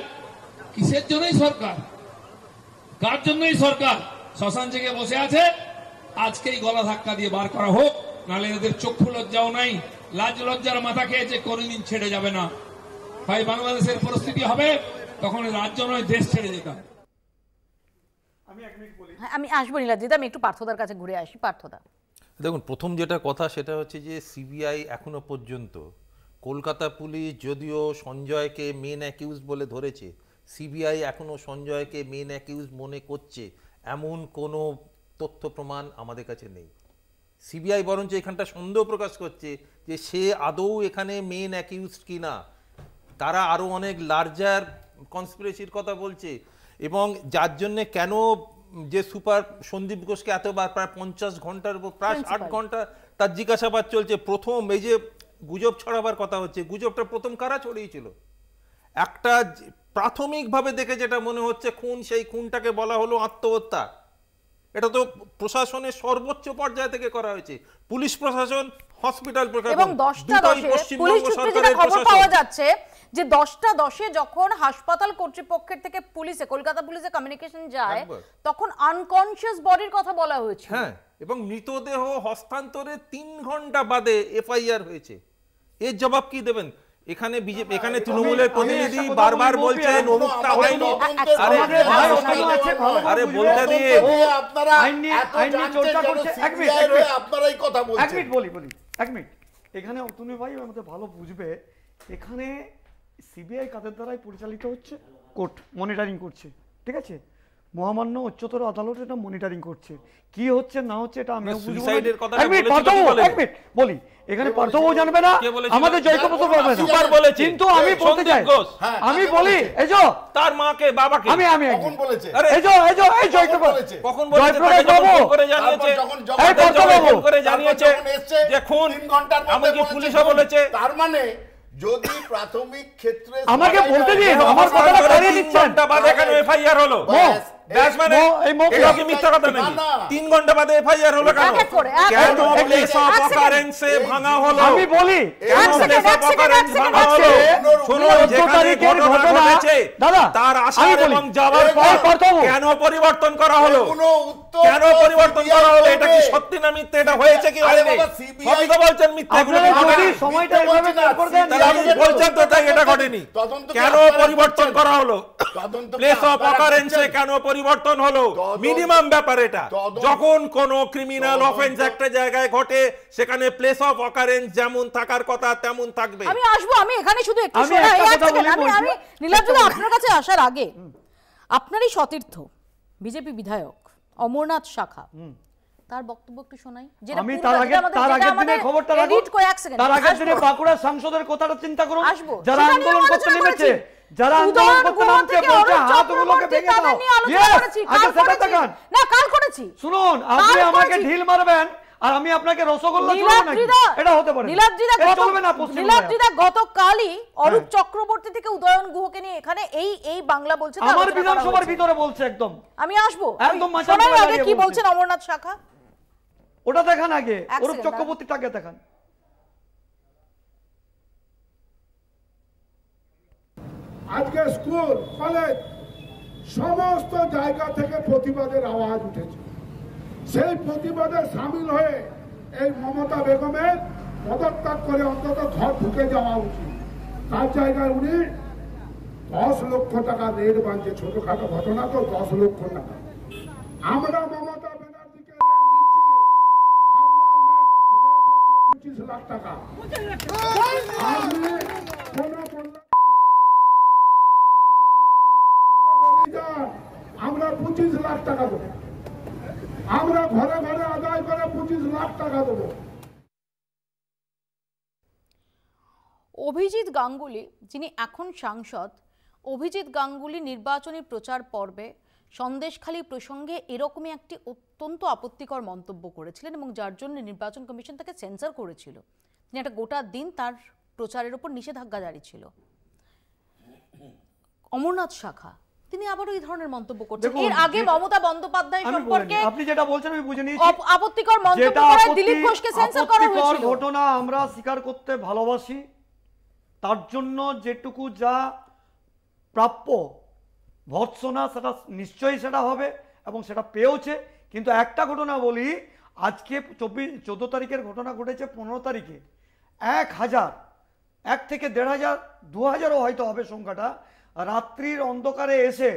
Speaker 5: কিসের জন্যই সরকার, কার জন্যই সরকার? শ্মশান থেকে বসে আছে, আজকেই গলা ধাক্কা দিয়ে বার করা হোক, নাহলে এদের চক্ষু লজ্জাও নাই, লাজ লজ্জার মাথা খেয়েছে, কোনদিন ছেড়ে যাবে না। ভাই বাংলাদেশের পরিস্থিতি হবে তখন রাজ্য নয় দেশ ছেড়ে যেতাম।
Speaker 1: আমি আসবো নীলাদ্রিদা, আমি একটু পার্থদার কাছে ঘুরে আসি। পার্থদা
Speaker 10: দেখুন, প্রথম যেটা কথা সেটা হচ্ছে যে সিবিআই এখনো পর্যন্ত, কলকাতা পুলিশ যদিও সঞ্জয়কে মেন অ্যাকিউজ বলে ধরেছে, সিবিআই এখনো সঞ্জয়কে মেন অ্যাকিউজ মনে করছে এমন কোনো তথ্য প্রমাণ আমাদের কাছে নেই। সিবিআই বরঞ্চ এখানটা সন্দেহ প্রকাশ করছে যে সে আদৌ এখানে মেন অ্যাকিউজ কিনা। তারা আরও অনেক লার্জার কনস্পিরেসির কথা বলছে, এবং যার জন্যে কেন যে সুপার সন্দীপ ঘোষকে এতবার প্রায় 50 ঘন্টার উপর প্রায় 8 ঘন্টা তার জিজ্ঞাসাবাদ চলছে। প্রথম এই যে গুজব ছড়াবার কথা হচ্ছে, গুজবটা প্রথম কারা ছড়িয়েছিল? একটা প্রাথমিকভাবে দেখে যেটা মনে হচ্ছে খুন, সেই খুনটাকে বলা হলো আত্মহত্যা। এটা তো প্রশাসনের সর্বোচ্চ পর্যায় থেকে করা হয়েছে, পুলিশ প্রশাসন, হসপিটাল প্রশাসন,
Speaker 1: এবং 10টা পুলিশ সূত্রে যেটা খবর পাওয়া যাচ্ছে যে 10টা যখন হাসপাতাল কর্তৃপক্ষের থেকে পুলিশে, কলকাতা পুলিশে কমিউনিকেশন যায়, তখন আনকনশিয়াস বডির কথা বলা হয়েছে।
Speaker 10: হ্যাঁ, এবং মৃতদেহ হস্তান্তরের 3 ঘন্টা বাদে এফআইআর হয়েছে। এর জবাব কি দেবেন? এখানে বিজেপি, এখানে তৃণমূলের প্রতিনিধি বারবার বলছেন অমুকটা হয়নি। আরে বলতে দিয়ে
Speaker 12: আপনারা আইন নিয়ে চর্চা করছে। এক মিনিট বলি এক মিনিট। এখানে তুমি ভাই আমাদের ভালো বুঝবে, এখানে সিবিআই কাদের দ্বারাই পরিচালিত হচ্ছে? কোর্ট মনিটরিং করছে, ঠিক আছে? মহামান্য উচ্চতর আদালত এটা মনিটরিং করছে, কি হচ্ছে না হচ্ছে এটা আমি বুঝবো না। এক মিনিট বলি, এখানে পার্থবাবু জানবে না, আমাদের জয়প্রকাশ বলবে না, কিন্তু আমি বলতে চাই, আমি বলি এই যে
Speaker 10: তার মাকে বাবাকে
Speaker 12: আমি কখন বলেছে? এই যে এই জয়প্রকাশ
Speaker 10: কখন বলেছে? ফোন করে জানিয়েছে, এই পার্থবাবু করে জানিয়েছে যে খুন 3 ঘন্টার মধ্যে। আমাকে পুলিশও বলেছে।
Speaker 8: তার মানে যদি প্রাথমিক ক্ষেত্রে
Speaker 12: আমাকে বলতে দিন, আমার কথাটা করে দিচ্ছেন,
Speaker 10: ঘন্টা বাদে এখানে এফআইআর হলো।
Speaker 9: ব্যাস মানে এটা কি মিথ্যা কথা নাকি? 3 ঘন্টা বাদে এফআইআর হলো কেন? কেন প্লেস অফ অকারেন্সে ভাঙা হলো?
Speaker 12: আমি বলি
Speaker 9: কেন প্লেস অফ অকারেন্স ভাঙা হলো? শুনো, যেখানে ঘটনা ঘটেছে তার আসার এবং যাওয়ার পর কেন পরিবর্তন করা হলো? কেন পরিবর্তন করা হলো? এটা কি সত্যি না মিথ্যা? এটা হয়েছে কি হয়নি? সবই তো বলছেন মিথ্যা।
Speaker 12: সময়টা এইভাবে বের করে দেন,
Speaker 9: তাহলে আপনি বলছেন তো তাই এটা ঘটেনি। কেন পরিবর্তন করা হলো? প্লেস অফ অকারেন্সে কেন পরিবর্তন হলো? মিনিমাম ব্যাপার এটা। যখন কোন ক্রিমিনাল অফেন্স একটা জায়গায় ঘটে সেখানে প্লেস অফ অকারেন্স যেমন থাকার কথা তেমন থাকবে।
Speaker 1: আমি আসবো, আমি এখানে শুধু একটু শোনাই। আমি নীলাদ্রিদা আপনার কাছে আসার আগে আপনারই সতীর্থ বিজেপি বিধায়ক অমরনাথ শাখা তার বক্তব্য একটু শোনাই।
Speaker 12: আমি তার আগের দিনের খবরটা রাখবো, তার আগের দিনে বাঁকুড়া সাংসদের কথাটা চিন্তা করুন। যারা আন্দোলন করতে নেমেছে, যারা আন্দোলন করতে নামছে বলছে হাতগুলোকে ভেঙে দাও। আগে সেটা দেখান
Speaker 1: না, কাল করেছি।
Speaker 12: শুনুন, আপনি আমাকে ঢিল মারবেন আর আমি আপনাকে রসগোল্লা দেব নাকি? এটা হতে পারে
Speaker 1: নীলাদ্রিদা
Speaker 12: চলবে না।
Speaker 1: নীলাদ্রিদা গতকালই অরূপ চক্রবর্তী থেকে উদয়ন গুহকে নিয়ে এখানে এই বাংলা বলছে,
Speaker 12: আমার বিধানসভার ভিতরে বলছে একদম।
Speaker 1: আমি আসবো,
Speaker 12: একদম
Speaker 1: শোনাই আগে কি বলছেন অমরনাথ শাখা।
Speaker 12: ওটা দেখান আগে, অরূপ চক্রবর্তীটাকে দেখান।
Speaker 13: আজকে স্কুল কলেজ সমস্ত জায়গা থেকে প্রতিবাদের আওয়াজ উঠেছে। সেই প্রতিবাদে সামিল হয়ে এই মমতা বেগমের পদত্যাগ করে অন্তত ঘর ঢুকে যাওয়া উচিত। তার জায়গায় উনি 10 লক্ষ টাকা রেট বাঁধছে, ছোটখাটো ঘটনা তো 10 লক্ষ টাকা। আমরা মমতা ব্যানার্জিকে রেট দিচ্ছি, আপনার রেট হচ্ছে 25 লাখ টাকা। আপনি আমরা 25 লাখ টাকা দেবো, আমরা ঘরে ঘরে আদায় করে 25 লাখ টাকা দেবো।
Speaker 1: অভিজিৎ গাঙ্গুলি, যিনি এখন সাংসদ, অভিজিৎ গাঙ্গুলি নির্বাচনী প্রচার পর্বে সন্দেশখালী প্রসঙ্গে এরকমই একটি অত্যন্ত আপত্তিকর মন্তব্য করেছিলেন এবং যার জন্য নির্বাচন কমিশন তাকে সেন্সর করেছিল। তিনি একটা গোটা দিন তার প্রচারের উপর নিষেধাজ্ঞা জারি ছিল। অমরনাথ শাখা তিনি আবারও এই ধরনের মন্তব্য করছেন। এর আগে মমতা বন্দ্যোপাধ্যায় সম্পর্কে
Speaker 12: আপনি যেটা বলছেন আমি বুঝে নিয়েছি,
Speaker 1: আপত্তিকর মন্তব্য করে দিলীপ ঘোষকে সেন্সর করা হয়েছিল।
Speaker 12: ঘটনা আমরা স্বীকার করতে ভালোবাসি, তার জন্য যেটুকু যা প্রাপ্য ভর্ৎসনা সেটা নিশ্চয়ই সেটা হবে এবং সেটা পেয়েওছে। কিন্তু একটা ঘটনা বলি, আজকে 14 তারিখের ঘটনা ঘটেছে, 15 তারিখে 1 থেকে 1,500 2,000ও হয়তো হবে সংখ্যাটা, রাত্রির অন্ধকারে এসে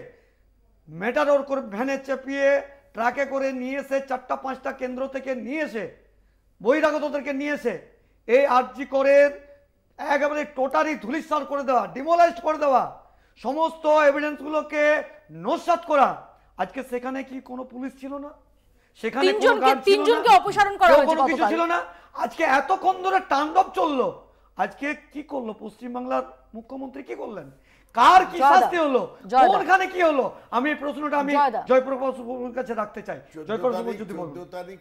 Speaker 12: মেটাডোর করে ভ্যানে চেপিয়ে ট্রাকে করে নিয়ে এসে 4টা-5টা কেন্দ্র থেকে নিয়ে এসে বহিরাগতদেরকে নিয়ে এসে এই আরজি করের একেবারে টোটালি ধুলিস্যাৎ করে দেওয়া, ডিমোলাইজড করে দেওয়া, সমস্ত এভিডেন্সগুলোকে নস্যাৎ করা। আজকে সেখানে কি কোনো পুলিশ ছিল না? সেখানে
Speaker 1: তিনজনকে অপসারণ করা হয়েছে,
Speaker 12: কোনো কিছু ছিল না। আজকে এতক্ষণ ধরে তাণ্ডব চললো, আজকে কি করলো পশ্চিমবাংলার মুখ্যমন্ত্রী? কি করলেন? কার কি শাস্তি হলো? কোনখানে কি হলো? আমি এই প্রশ্নটা আমি জয়প্রকাশের কাছে রাখতে চাই। জয়প্রকাশ যদি বলেন
Speaker 8: 14 তারিখ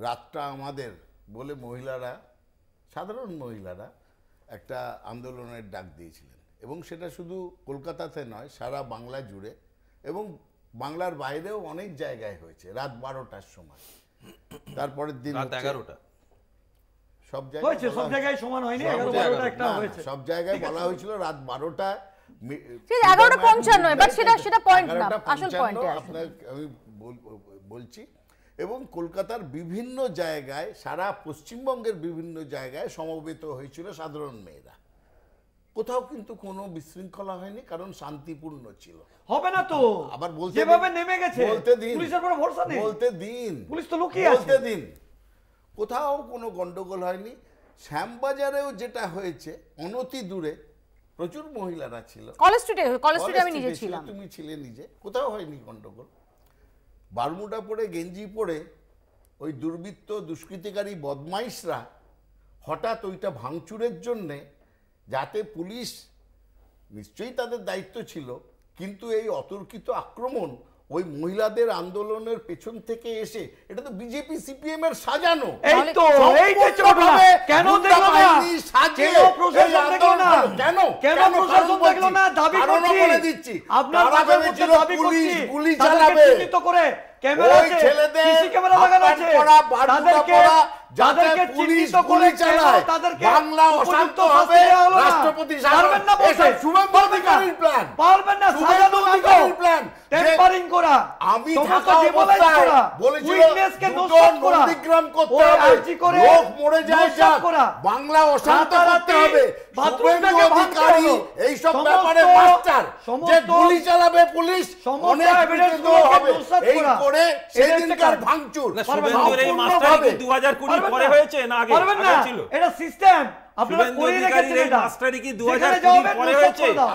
Speaker 8: রাতটা আমাদের বলে মহিলারা, সাধারণ মহিলারা একটা আন্দোলনের ডাক দিয়েছিলেন এবং সেটা শুধু কলকাতাতে নয়, সারা বাংলা জুড়ে এবং বাংলার বাইরেও অনেক জায়গায় হয়েছে। রাত 12টার সময়, তারপরের দিন
Speaker 10: রাত 11টা,
Speaker 12: সব জায়গায় সমান হয়নি, 11-12টা একটা হয়েছে।
Speaker 8: সব জায়গায় বলা হয়েছিল রাত 12টা,
Speaker 1: 11:55, বাট সেটা পয়েন্ট না, আসল পয়েন্ট
Speaker 8: আমি বলছি। এবং কলকাতার বিভিন্ন জায়গায়, সারা পশ্চিমবঙ্গের বিভিন্ন জায়গায় সমবেত হয়েছিল সাধারণ মেয়েরা। কোথাও কিন্তু কোনো বিশৃঙ্খলা হয়নি, কারণ শান্তিপূর্ণ ছিল।
Speaker 12: হবে না তো,
Speaker 8: আবার বলতে
Speaker 12: যেভাবে নেমে গেছে
Speaker 8: বলতে দিন,
Speaker 12: পুলিশের উপর ভরসা নেই,
Speaker 8: বলতে দিন,
Speaker 12: পুলিশ তো লুকিয়ে আছে,
Speaker 8: বলতে দিন। কোথাও কোনো গন্ডগোল হয়নি। শ্যামবাজারেও যেটা হয়েছে, অনতি দূরে প্রচুর মহিলারা ছিল,
Speaker 1: কলেজ স্ট্রিটে আমি নিজে ছিলাম,
Speaker 8: তুমি ছিলে নিজে, কোথাও হয়নি গন্ডগোল। বারমুডা পরে, গেঞ্জি পরে ওই দুর্বৃত্ত দুষ্কৃতিকারী বদমাইশরা হঠাৎ ওইটা ভাঙচুরের জন্যে, যাতে পুলিশ নিশ্চয়ই তাদের দায়িত্ব ছিল, কিন্তু এই অতর্কিত আক্রমণ ওই মহিলাদের আন্দোলনের পেছন থেকে এসে এটা তো বিজেপি সিপিএম এর সাজানো।
Speaker 7: এই তো এই যে চটনা কেন দেখলো না, কেন প্রশাসন দেখলো না, কেন প্রশাসন দেখলো না? দাবি করছি আপনার ভেবেছিল পুলিশ গুলি চালাবে, চিহ্নিত করে ক্যামেরা আছে, সিসি ক্যামেরা লাগানো আছে, যাদেরকে চিহ্নিত করে চালায় তাদেরকে বাংলা অশান্ত হবে, রাষ্ট্রপতি পারবেন না বলতে, শুভেন্দু অধিকারীর প্ল্যান পারবেন না, সাজানো অধিকারীর প্ল্যান, টেম্পারিং করা, আমি সমস্ত ডিমোলাইজ করা, উইটনেসকে নস্বাত করা, নন্দীগ্রাম করতে হবে, লোক মরে যায় যাক, বাংলা অশান্ত করতে হবে, শুভেন্দু অধিকারী এই সব ব্যাপারে মাস্টার, যে গুলি চালাবে পুলিশ, অনেক এভিডেন্স হবে, এই করে সেদিনকার ভাঙচুর।
Speaker 10: শুভেন্দুর এই মাস্টারি 2020 পরে হয়েছে না আগে ছিল?
Speaker 7: এটা সিস্টেম আপনারা করে রেখেছেন। এটা
Speaker 10: মাস্টারি কি 2020 পরে হয়েছে না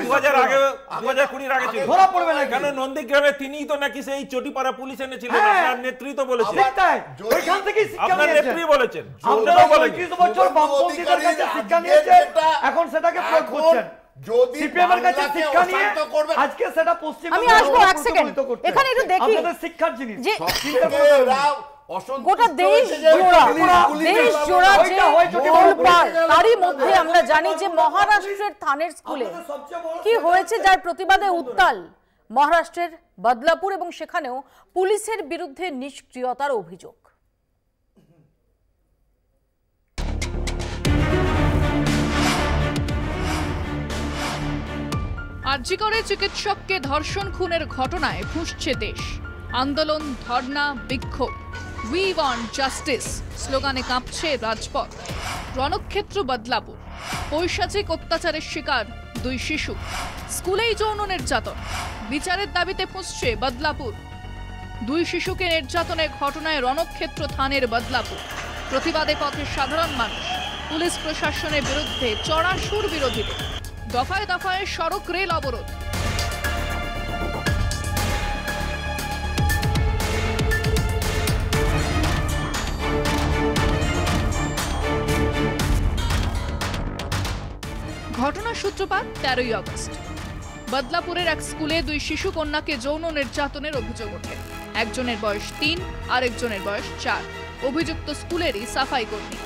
Speaker 10: 2000 আগে, 2020 আগে ছিল?
Speaker 7: ধরা পড়বে না
Speaker 10: কেন? নন্দীগ্রামে তিনিই তো নাকি সেই চটি পাড়া পুলিশ এনেছিলেন, আপনার নেতৃত্ব বলেছেন,
Speaker 7: ওইখান থেকে শিক্ষা
Speaker 10: আপনার
Speaker 7: নিয়েছেন,
Speaker 10: নেত্রী বলেছেন,
Speaker 7: আপনারা 35 বছর বামপন্থীদের কাছে শিক্ষা নিয়েছেন, এখন সেটাকে প্রয়োগ করছেন। যদি সিপিএমের কাছে শিক্ষা নিয়ে আজকে সেটা পশ্চিম
Speaker 1: আমি আসবো এক সেকেন্ড এখানে একটু দেখি
Speaker 7: আপনাদের শিক্ষার জিনিস
Speaker 1: যে গোটা দেশ জোড়া যে তারই মধ্যে আমরা জানি যে মহারাষ্ট্রের থানের স্কুলে কি হয়েছে, যার প্রতিবাদে উত্তাল মহারাষ্ট্রের বদলাপুর, এবং সেখানেও পুলিশের বিরুদ্ধে নিষ্ক্রিয়তার অভিযোগ।
Speaker 2: আরজি করে চিকিৎসককে ধর্ষণ খুনের ঘটনায় ফুঁসছে দেশ। আন্দোলন, ধর্ণা, বিক্ষোভ, উই ওয়ান্ট জাস্টিস স্লোগানে কাঁপছে রাজপথ। রণক্ষেত্র বদলাপুর, পৈশাচিক অত্যাচারের শিকার 2 শিশু, স্কুলেই যৌন নির্যাতন, বিচারের দাবিতে ফুঁসছে বদলাপুর। 2 শিশুকে নির্যাতনের ঘটনায় রণক্ষেত্র থানের বদলাপুর। প্রতিবাদে পথে সাধারণ মানুষ, পুলিশ প্রশাসনের বিরুদ্ধে চড়া সুর বিরোধীদের, দফায় দফায় সড়ক রেল অবরোধ। ঘটনার সূত্রপাত 13ই আগস্ট। বদলাপুরের এক স্কুলে 2 শিশু কন্যাকে যৌন নির্যাতনের অভিযোগ ওঠে। একজনের বয়স 3, আরেকজনের বয়স 4। অভিযুক্ত স্কুলেরই সাফাই কর্মী।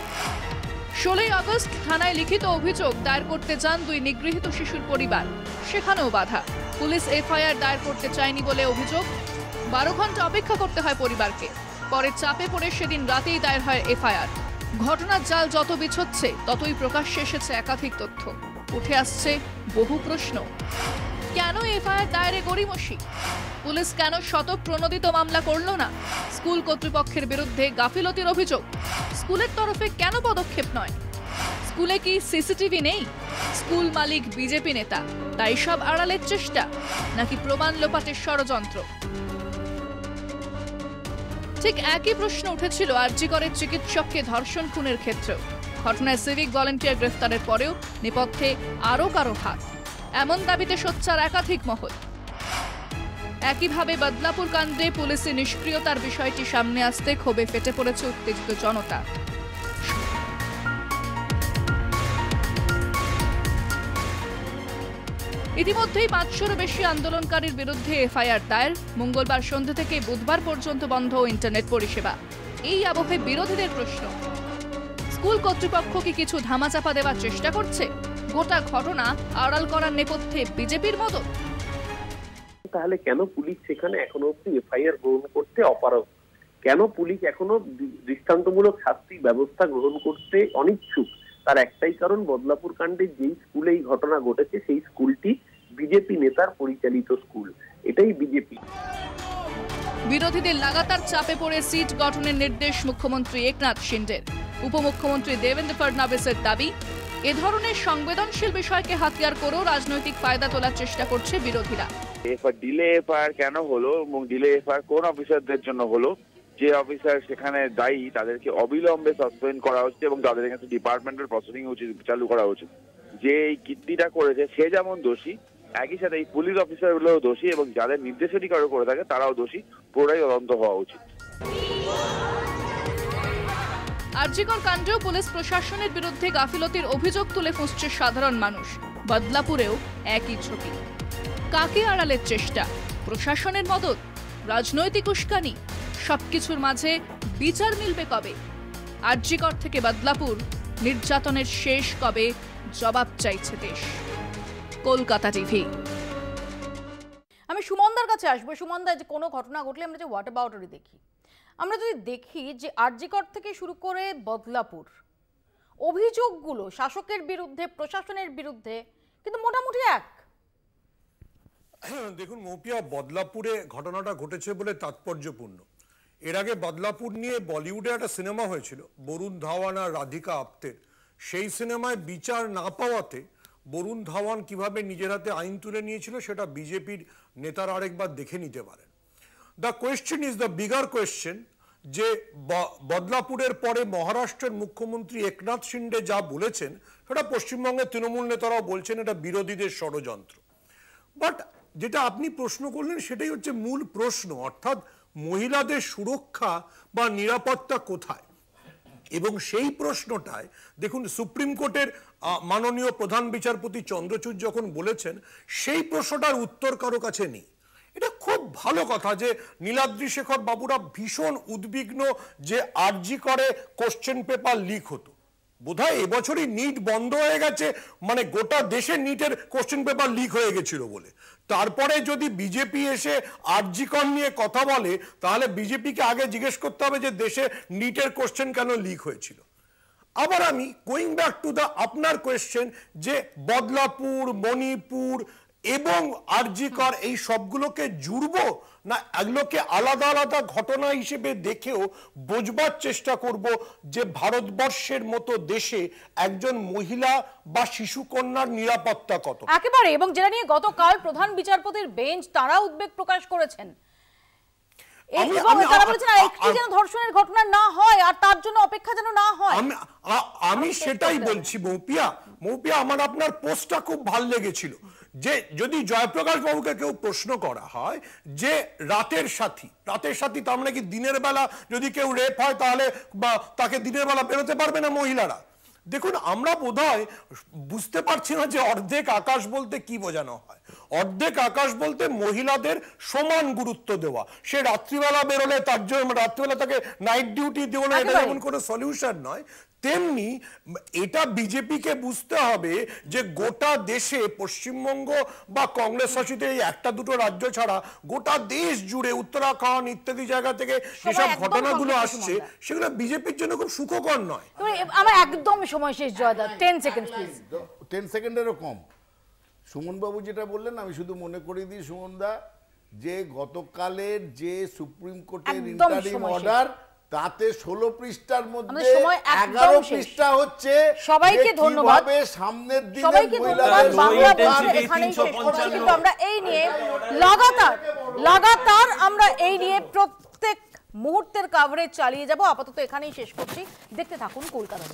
Speaker 2: 16ই আগস্ট থানায় লিখিত অভিযোগ দায়ের করতে যান 2 নিগৃহীত শিশুর পরিবার, সেখানেও বাধা। পুলিশ এফআইআর দায়ের করতে চায়নি বলে অভিযোগ। 12 ঘন্টা অপেক্ষা করতে হয় পরিবারকে। পরে চাপে পড়ে সেদিন রাতেই দায়ের হয় এফআইআর। ঘটনার জাল যত বিছচ্ছে ততই প্রকাশ্যে এসেছে একাধিক তথ্য। উঠে আসছে বহু প্রশ্ন। কেন এফআইআর দায়েরে গড়িমসি? পুলিশ কেন শতপ্রণোদিত মামলা করল না? স্কুল কর্তৃপক্ষের বিরুদ্ধে গাফিলতির অভিযোগ, স্কুলের তরফে কেন পদক্ষেপ নয়? স্কুলে কি সিসিটিভি নেই? স্কুল মালিক বিজেপি নেতা, তাই সব আড়ালের চেষ্টা, নাকি প্রমাণ লোপাটের ষড়যন্ত্র? ঠিক একই প্রশ্ন উঠেছিল আরজি করে চিকিৎসককে ধর্ষণ খুনের ক্ষেত্রেও। ঘটনায় সিভিক ভলান্টিয়ার গ্রেফতারের পরেও নেপথ্যে আরও কারো হাত, এমন দাবিতে সোচ্চার একাধিক মহল। একইভাবে বদলাপুর কাণ্ডে পুলিশের নিষ্ক্রিয়তার বিষয়টি সামনে আসতে ক্ষোভে ফেটে পড়েছে উত্তেজিত জনতা। ইতিমধ্যেই 500-এরও বেশি আন্দোলনকারীর বিরুদ্ধে এফআইআর দায়ের। মঙ্গলবার সন্ধ্যা থেকে বুধবার পর্যন্ত বন্ধ ইন্টারনেট পরিষেবা। এই আবহে বিরোধীদের প্রশ্ন, স্কুল কর্তৃপক্ষ কি কিছু ধামাচাপা দেওয়ার চেষ্টা করছে? গোটা ঘটনা আড়াল করার নেপথ্যে বিজেপির মদত?
Speaker 6: তাহলে কেন পুলিশ সেখানে এখনো অব্দি এফআইআর গ্রহণ করতে অপারগ? কেন পুলিশ এখনো দৃষ্টান্তমূলক শাস্তি ব্যবস্থা গ্রহণ করতে অনিচ্ছুক? তার একটাই কারণ, বদলাপুর কাণ্ডে যেই স্কুলে এই ঘটনা ঘটেছে সেই স্কুলটি বিজেপি নেতার পরিচালিত স্কুল। এটাই বিজেপি।
Speaker 2: বিরোধীদের লাগাতার চাপে পড়ে সিট গঠনের নির্দেশ মুখ্যমন্ত্রী একনাথ শিন্ডের। উপমুখ্যমন্ত্রী দেবেন্দ্র ফডনবিসের দাবি, এ ধরনের সংবেদনশীল বিষয়কে হাতিয়ার করেও রাজনৈতিক ফায়দা তোলার চেষ্টা করছে বিরোধীরা।
Speaker 14: ডিলে এফআইআর কেন হলো এবং ডিলে এফআইআর কোন অফিসারদের জন্য হলো? যে অফিসার সেখানে দায়ী তাদেরকে অবিলম্বে সাসপেন্ড করা হচ্ছে এবং তাদের কাছে ডিপার্টমেন্টাল প্রসিডিং চালু করা উচিত। যে এই কীর্তিটা করেছে সে যেমন দোষী, একই সাথে এই পুলিশ অফিসারগুলোও দোষী এবং যাদের নির্দেশনী কারো করে থাকে তারাও দোষী। পুরোটাই তদন্ত হওয়া উচিত।
Speaker 2: আরজিকর কাণ্ডেও পুলিশ প্রশাসনের বিরুদ্ধে গাফিলতির অভিযোগ তুলে ফুঁসছে সাধারণ মানুষ। বদলাপুরেও একই ছবি। কাকে আড়ালের চেষ্টা? প্রশাসনের মদত, রাজনৈতিক উস্কানি, সবকিছুর মাঝে বিচার মিলবে কবে? আরজি কর থেকে বদলাপুর, নির্যাতনের শেষ কবে? জবাব চাইছে দেশ। কলকাতা টিভি।
Speaker 1: আমি সুমনদার কাছে আসবো। সুমনদা, যে কোনো ঘটনা ঘটলে আমরা যে হোয়াট অ্যাবাউটারই দেখি, আমরা যদি দেখি যে আরজি কর থেকে শুরু করে বদলাপুর, অভিযোগগুলো শাসকের বিরুদ্ধে, প্রশাসনের বিরুদ্ধে, কিন্তু মোটামুটি এক।
Speaker 11: দেখুন মৌপিয়া, বদলাপুরে ঘটনাটা ঘটেছে বলে তাৎপর্যপূর্ণ। এর আগে বদলাপুর নিয়ে বলিউডে একটা সিনেমা হয়েছিল, বরুণ ধাওয়ান আর রাধিকা আপ্তের। সেই সিনেমায় বিচার না পাওয়াতে বরুণ ধাওয়ান কিভাবে নিজের হাতে আইন তুলে নিয়েছিল সেটা বিজেপির নেতারা আরেকবার দেখে নিতে পারেন। The question is the bigger question, যে বদলাপুরের পরে মহারাষ্ট্রের মুখ্যমন্ত্রী একনাথ শিন্ডে যা বলেছেন সেটা পশ্চিমবঙ্গের তৃণমূল নেতারাও বলছেন এটা বিরোধীদের ষড়যন্ত্র। বাট যেটা আপনি প্রশ্ন করলেন সেটাই হচ্ছে মূল প্রশ্ন, অর্থাৎ মহিলাদের সুরক্ষা বা নিরাপত্তা কোথায়? এবং সেই প্রশ্নটায় দেখুন সুপ্রিম কোর্টের মাননীয় প্রধান বিচারপতি চন্দ্রচূড় যখন বলেছেন, সেই প্রশ্নটার উত্তর কারো কাছে নেই। এটা খুব ভালো কথা যে নীলাদ্রি শেখর বাবুরা ভীষণ উদ্বিগ্ন যে আরজি করে কোশ্চেন পেপার লিক হতো। বোধহয় এবছরই নিট বন্ধ হয়ে গেছে, মানে গোটা দেশে নিটের কোশ্চেন পেপার লিক হয়ে গেছিল বলে। তারপরে যদি বিজেপি এসে আরজি কর নিয়ে কথা বলে, তাহলে বিজেপিকে আগে জিজ্ঞেস করতে হবে যে দেশে নিটের কোশ্চেন কেন লিক হয়েছিল। আবার আমি গোয়িং ব্যাক টু দ্য আপনার কোয়েশ্চেন, যে বদলাপুর, মণিপুর এবং আরজি কর এই সবগুলোকে জুড়বো, না এগুলোকে আলাদা আলাদা ঘটনা হিসেবে দেখেও বোঝবার চেষ্টা করব যে ভারতবর্ষের মতো দেশে একজন মহিলা বা শিশু কন্যার নিরাপত্তা কত?
Speaker 1: একেবারে, এবং যেটা নিয়ে গতকাল প্রধান বিচারপতির বেঞ্চ তারা উদ্বেগ প্রকাশ করেছেন, তারা বলেছেন একটি যেন ধর্ষণের ঘটনা না হয়, আর তার জন্য অপেক্ষা যেন না হয়।
Speaker 11: আমি সেটাই বলছি মৌপিয়া, আমার আপনার পোস্টটা খুব ভালো লেগেছিল, যে যদি জয়প্রকাশ বাবুকে কেউ প্রশ্ন করা হয় যে রাতের সাথী তার মানে কি দিনের বেলা যদি কেউ রেপ হয় তাহলে বা তাকে দিনের বেলা বেরোতে পারবে না মহিলারা? দেখুন, আমরা বোধহয় বুঝতে পারছি না যে অর্ধেক আকাশ বলতে কি বোঝানো হয়। অর্ধেক আকাশ বলতে মহিলাদের সমান গুরুত্ব দেওয়া। সে রাত্রিবেলা বেরোলে তার জন্য রাত্রিবেলা তাকে নাইট ডিউটি দেওয়া না, এটা যেমন কোনো সলিউশন নয়। তেমনি এটা বিজেপিকে বুঝতে হবে যে গোটা দেশে, পশ্চিমবঙ্গ বা কংগ্রেস শাসিত এই একটা দুটো রাজ্য ছাড়া গোটা দেশ জুড়ে উত্তরাখণ্ড ইত্যাদি জায়গা থেকে যেসব ঘটনাগুলো আসছে সেগুলো বিজেপির জন্য খুব সুখকর নয়।
Speaker 1: আমার একদম সময় শেষ, জয়দা 10 সেকেন্ড প্লিজ।
Speaker 8: 10 সেকেন্ডেরও কম। সুমন বাবু যেটা বললেন আমি শুধু মনে করিয়ে দিই সুমনদা, যে গতকালের যে সুপ্রিম কোর্টের ইন্টারিম অর্ডার, তাতে 16 পৃষ্ঠার মধ্যে 11 পৃষ্ঠা হচ্ছে।
Speaker 1: সবাইকে ধন্যবাদ।
Speaker 8: সামনের দিনে
Speaker 1: সবাইকে ধন্যবাদ। বাংলা বলছে এখানেই শেষ করছি, কিন্তু আমরা এই নিয়ে লাগাতার আমরা এই নিয়ে প্রত্যেক মুহূর্তের কভারেজ চালিয়ে যাব। আপাতত এখানেই শেষ করছি। দেখতে থাকুন কলকাতা।